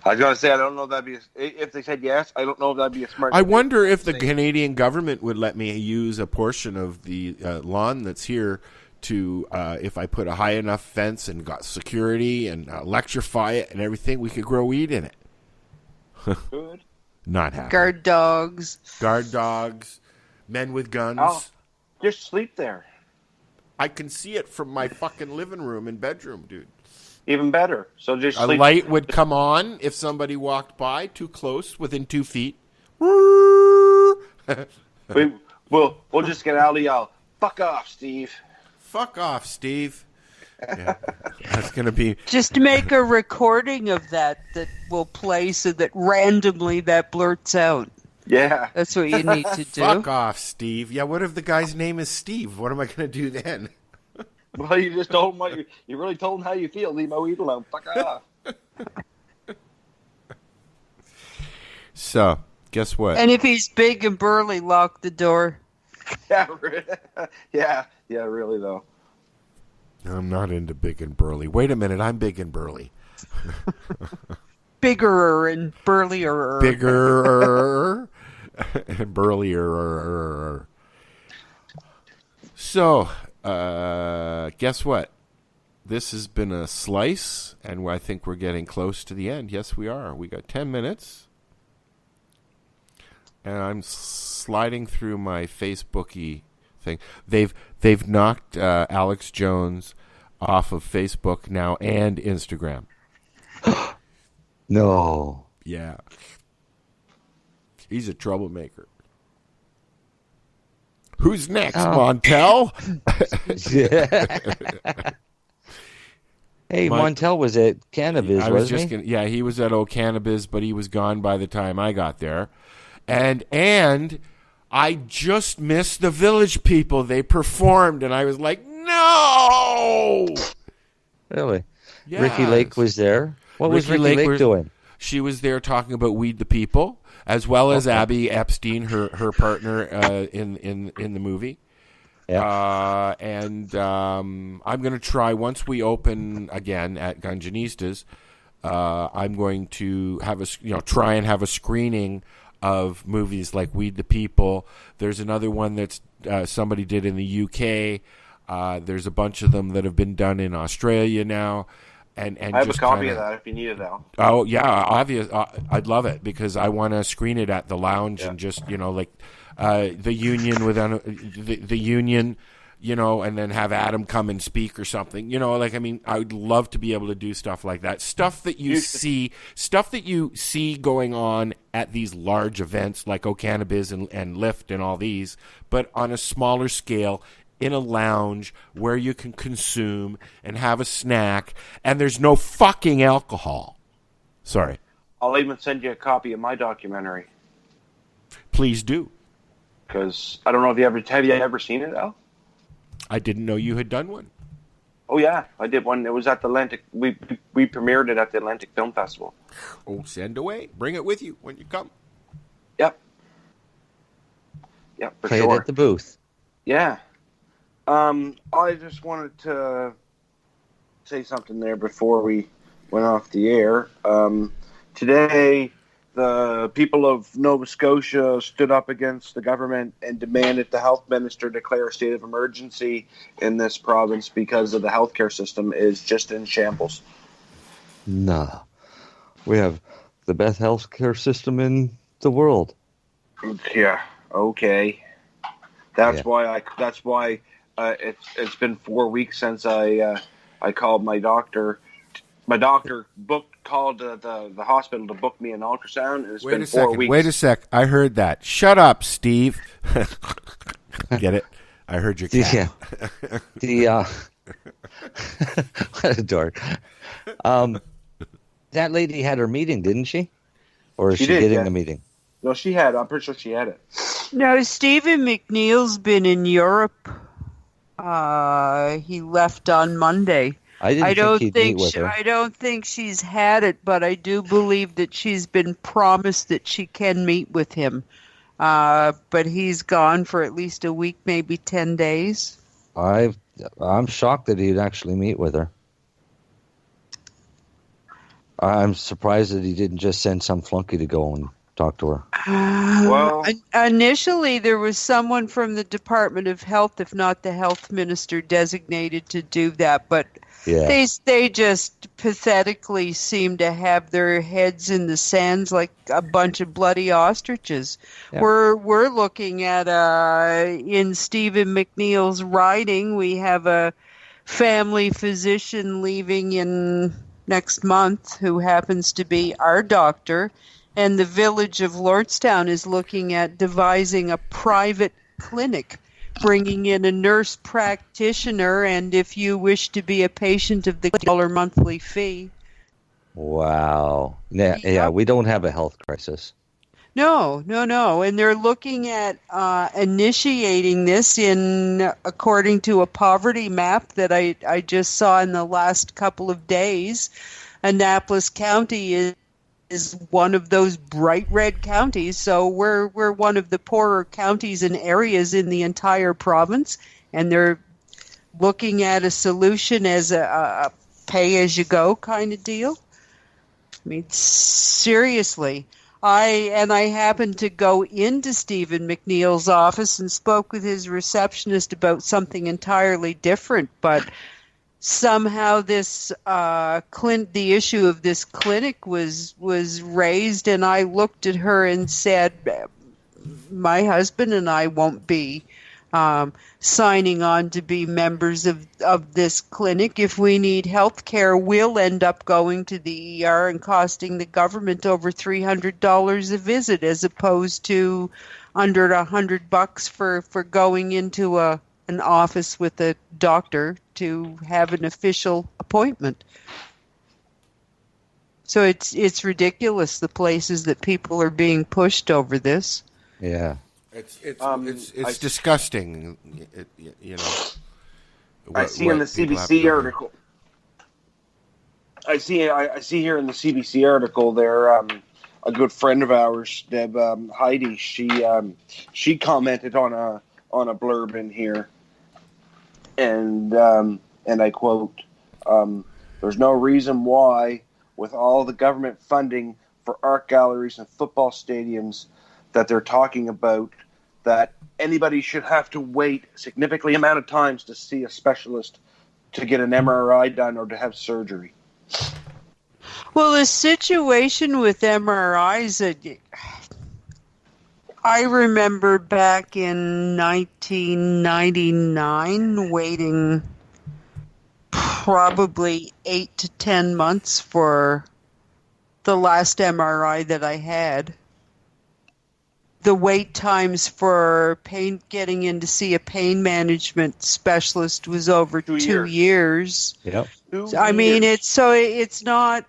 I was going to say, I don't know if that'd be... If they said yes, I don't know if that'd be a smart... I wonder if the Canadian government would let me use a portion of the lawn that's here to, if I put a high enough fence and got security and electrify it and everything, we could grow weed in it. Good. Not happening. Guard dogs, men with guns. Oh, just sleep there. I can see it from my fucking living room and bedroom, dude. Even better. So just sleep. A light would come on if somebody walked by too close, within 2 feet. We'll just get out of y'all. Fuck off, Steve. Fuck off, Steve. Yeah, that's going to be... Just make a recording of that will play so that randomly that blurts out. Yeah. That's what you need to do. Fuck off, Steve. Yeah, what if the guy's name is Steve? What am I going to do then? Well, you just told him you really told him how you feel. Leave my weed alone. Fuck off. So, guess what? And if he's big and burly, lock the door. Yeah, really though. I'm not into big and burly. Wait a minute, I'm big and burly. Bigger and burlier. Bigger and burlier. So, guess what? This has been a slice, and I think we're getting close to the end. Yes, we are. We got 10 minutes. And I'm sliding through my Facebooky thing. They've knocked Alex Jones off of Facebook now and Instagram. No. Yeah. He's a troublemaker. Who's next, Montel? Hey, Montel was at Cannabis, wasn't he? Yeah, he was at Cannabis, but he was gone by the time I got there. And I just missed the Village People. They performed, and I was like, no! Really? Yes. Ricky Lake was there. What was Ricky Lake doing? She was there talking about Weed the People, as well as Abby Epstein, her partner in the movie. Yeah. And I'm going to try, once we open again at Gunjanistas, I'm going to have try and have a screening of movies like Weed the People. There's another one that's somebody did in the UK. There's a bunch of them that have been done in Australia now. And I have a copy of that if you need it, Al. Oh yeah, obvious. I'd love it because I want to screen it at the lounge and just like the Union the Union, and then have Adam come and speak or something. I would love to be able to do stuff like that. Stuff that you see going on at these large events like Cannabis and Lift and all these, but on a smaller scale. In a lounge where you can consume and have a snack, and there's no fucking alcohol. Sorry. I'll even send you a copy of my documentary. Please do. Because I don't know if have you ever seen it, Al? I didn't know you had done one. Oh yeah, I did one. It was at the Atlantic. We premiered it at the Atlantic Film Festival. Oh, send away. Bring it with you when you come. Yep. Yep, for Play sure. it at the booth. Yeah. I just wanted to say something there before we went off the air. Today, the people of Nova Scotia stood up against the government and demanded the health minister declare a state of emergency in this province because of the healthcare system is just in shambles. No. We have the best healthcare system in the world. Yeah, okay. That's why it's been 4 weeks since I called my doctor. My doctor called the hospital to book me an ultrasound. And it's been 4 weeks. Wait a sec. I heard that. Shut up, Steve. Get it? I heard your cat. Yeah. What a dork. That lady had her meeting, didn't she? Or is she getting the meeting? No, she had. I'm pretty sure she had it. No, Stephen McNeil's been in Europe. He left on Monday. I don't think she's had it, but I do believe that she's been promised that she can meet with him. But he's gone for at least a week, maybe 10 days. I'm shocked that he'd actually meet with her. I'm surprised that he didn't just send some flunky to go and talk to her. Well, initially there was someone from the Department of Health, if not the health minister, designated to do that, but they just pathetically seem to have their heads in the sands like a bunch of bloody ostriches. Yeah. We're looking at in Stephen McNeil's riding, we have a family physician leaving in next month who happens to be our doctor. And the village of Lordstown is looking at devising a private clinic, bringing in a nurse practitioner, and if you wish to be a patient of the $1 monthly fee. Wow. Yeah, we don't have a health crisis. No. And they're looking at initiating this according to a poverty map that I just saw in the last couple of days. Annapolis County is one of those bright red counties, so we're one of the poorer counties and areas in the entire province, and they're looking at a solution as a pay-as-you-go kind of deal. I mean, seriously. I happened to go into Stephen McNeil's office and spoke with his receptionist about something entirely different, but somehow this the issue of this clinic was raised, and I looked at her and said, my husband and I won't be signing on to be members of this clinic. If we need health care, we'll end up going to the ER and costing the government over $300 a visit, as opposed to under $100 for going into an office with a doctor to have an official appointment. So it's ridiculous, the places that people are being pushed over this. Yeah. It's disgusting. I see in the CBC article. I see here in the CBC article there. A good friend of ours, Deb Heidi, she commented on a blurb in here, and I quote, "There's no reason why, with all the government funding for art galleries and football stadiums that they're talking about, that anybody should have to wait a significant amount of times to see a specialist to get an MRI done or to have surgery." Well, the situation with MRIs, I remember back in 1999 waiting probably 8 to 10 months for the last MRI that I had. The wait times for getting in to see a pain management specialist was over 2 years. Yep. I mean, it's not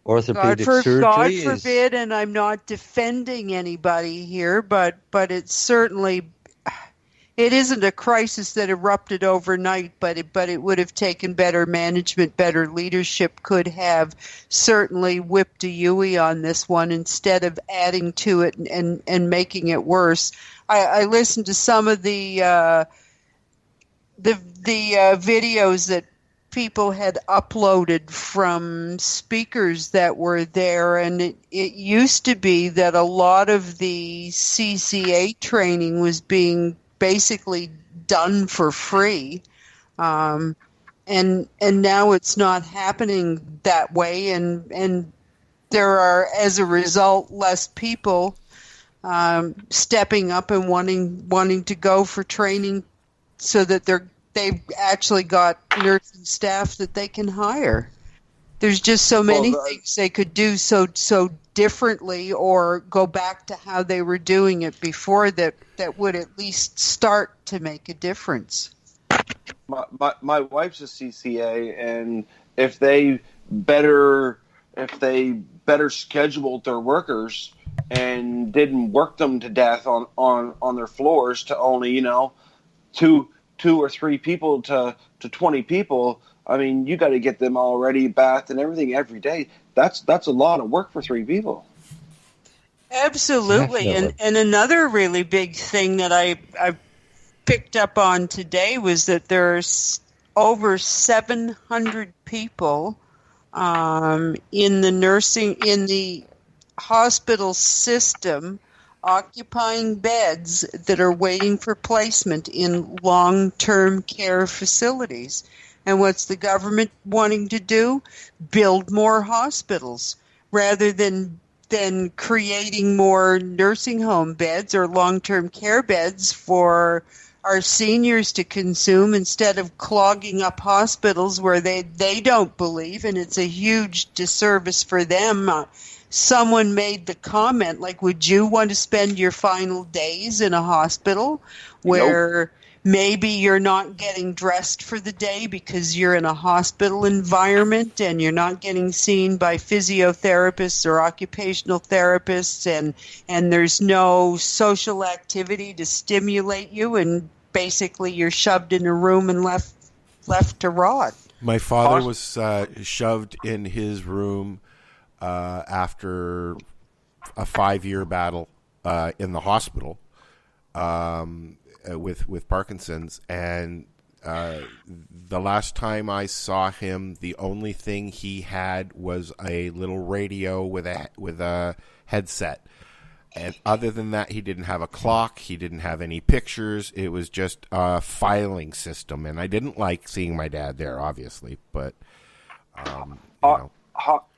orthopedic surgery. God forbid, and I'm not defending anybody here, but it's certainly, it isn't a crisis that erupted overnight, but it would have taken better management, better leadership, could have certainly whipped a Yui on this one instead of adding to it and making it worse. I listened to some of the videos that people had uploaded from speakers that were there, and it used to be that a lot of the CCA training was being basically done for free, and now it's not happening that way, and there are, as a result, less people stepping up and wanting to go for training, so that they've actually got nursing staff that they can hire. There's just so many things they could do so differently, or go back to how they were doing it before, that would at least start to make a difference. My wife's a CCA, and if they better scheduled their workers and didn't work them to death on their floors to only two or three people to 20 people, I mean, you got to get them all ready, bathed and everything every day. That's a lot of work for 3 people. Absolutely. And another really big thing that I picked up on today was that there's over 700 people in the hospital system occupying beds that are waiting for placement in long-term care facilities. And what's the government wanting to do? Build more hospitals rather than creating more nursing home beds or long-term care beds for our seniors to consume, instead of clogging up hospitals where they don't believe, and it's a huge disservice for them. Someone made the comment, like, would you want to spend your final days in a hospital where maybe you're not getting dressed for the day because you're in a hospital environment and you're not getting seen by physiotherapists or occupational therapists, and there's no social activity to stimulate you, and basically you're shoved in a room and left to rot? My father was shoved in his room after a 5-year battle in the hospital with Parkinson's, and the last time I saw him, the only thing he had was a little radio with a headset, and other than that, he didn't have a clock. He didn't have any pictures. It was just a filing system, and I didn't like seeing my dad there, obviously, but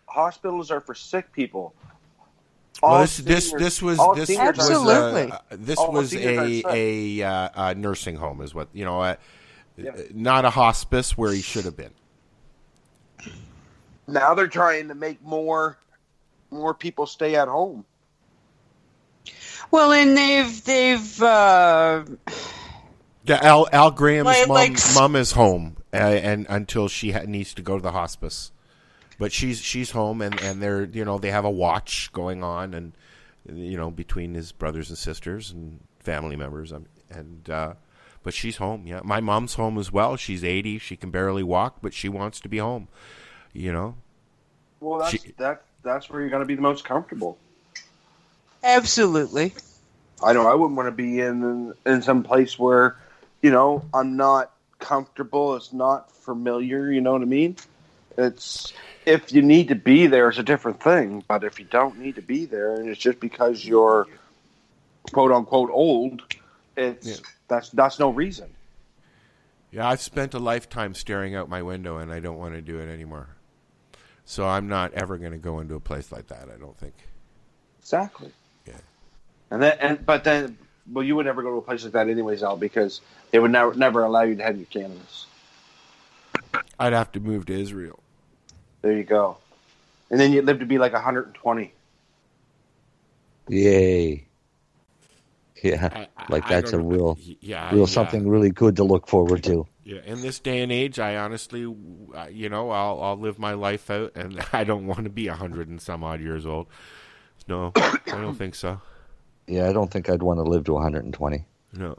hospitals are for sick people. Well, this was absolutely a nursing home, is what not a hospice where he should have been. Now they're trying to make more people stay at home. Well, and they've Al Graham's mom is home and until she needs to go to the hospice. But she's home, and they're they have a watch going on, and between his brothers and sisters and family members, but she's home. Yeah, my mom's home as well. She's 80. She can barely walk, but she wants to be home. Well, that's where you're going to be the most comfortable. Absolutely. I know I wouldn't want to be in some place where I'm not comfortable. It's not familiar. You know what I mean? It's. If you need to be there, it's a different thing. But if you don't need to be there, and it's just because you're "quote unquote" old, that's no reason. Yeah, I've spent a lifetime staring out my window, and I don't want to do it anymore. So I'm not ever going to go into a place like that. I don't think. Exactly. Yeah. But then, you would never go to a place like that anyways, Al, because they would never allow you to have your cannabis. I'd have to move to Israel. There you go. And then you'd live to be like 120. Yay. Yeah. That's a real something really good to look forward to. Yeah. In this day and age, I honestly, I'll live my life out, and I don't want to be 100 and some odd years old. No, I don't think so. Yeah, I don't think I'd want to live to 120. No.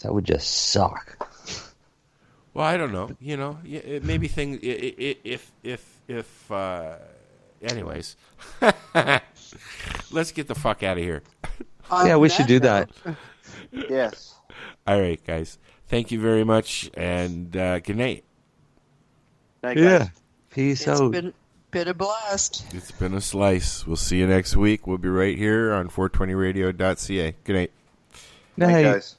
That would just suck. Well, I don't know. Maybe things. Anyways, let's get the fuck out of here. Yeah, we should do that. Yes. All right, guys. Thank you very much, and good night. Night, guys. Peace out. It's been a blast. It's been a slice. We'll see you next week. We'll be right here on 420radio.ca. Good night. Night, guys.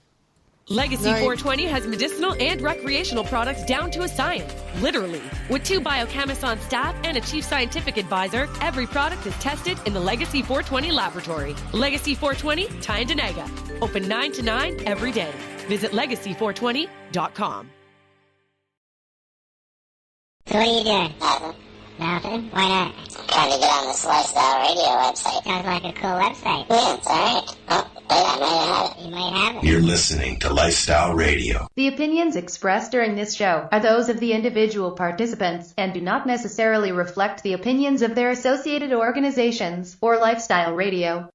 Legacy 420 has medicinal and recreational products down to a science, literally. With 2 biochemists on staff and a chief scientific advisor, every product is tested in the Legacy 420 laboratory. Legacy 420, Tyendinaga. Open 9 to 9 every day. Visit legacy420.com. So what are you doing? Nothing? Why not? Trying to get on this Lifestyle Radio website. Sounds like a cool website. Yeah, it's alright. Oh, wait, I might have it. You might have it. You're listening to Lifestyle Radio. The opinions expressed during this show are those of the individual participants and do not necessarily reflect the opinions of their associated organizations or Lifestyle Radio.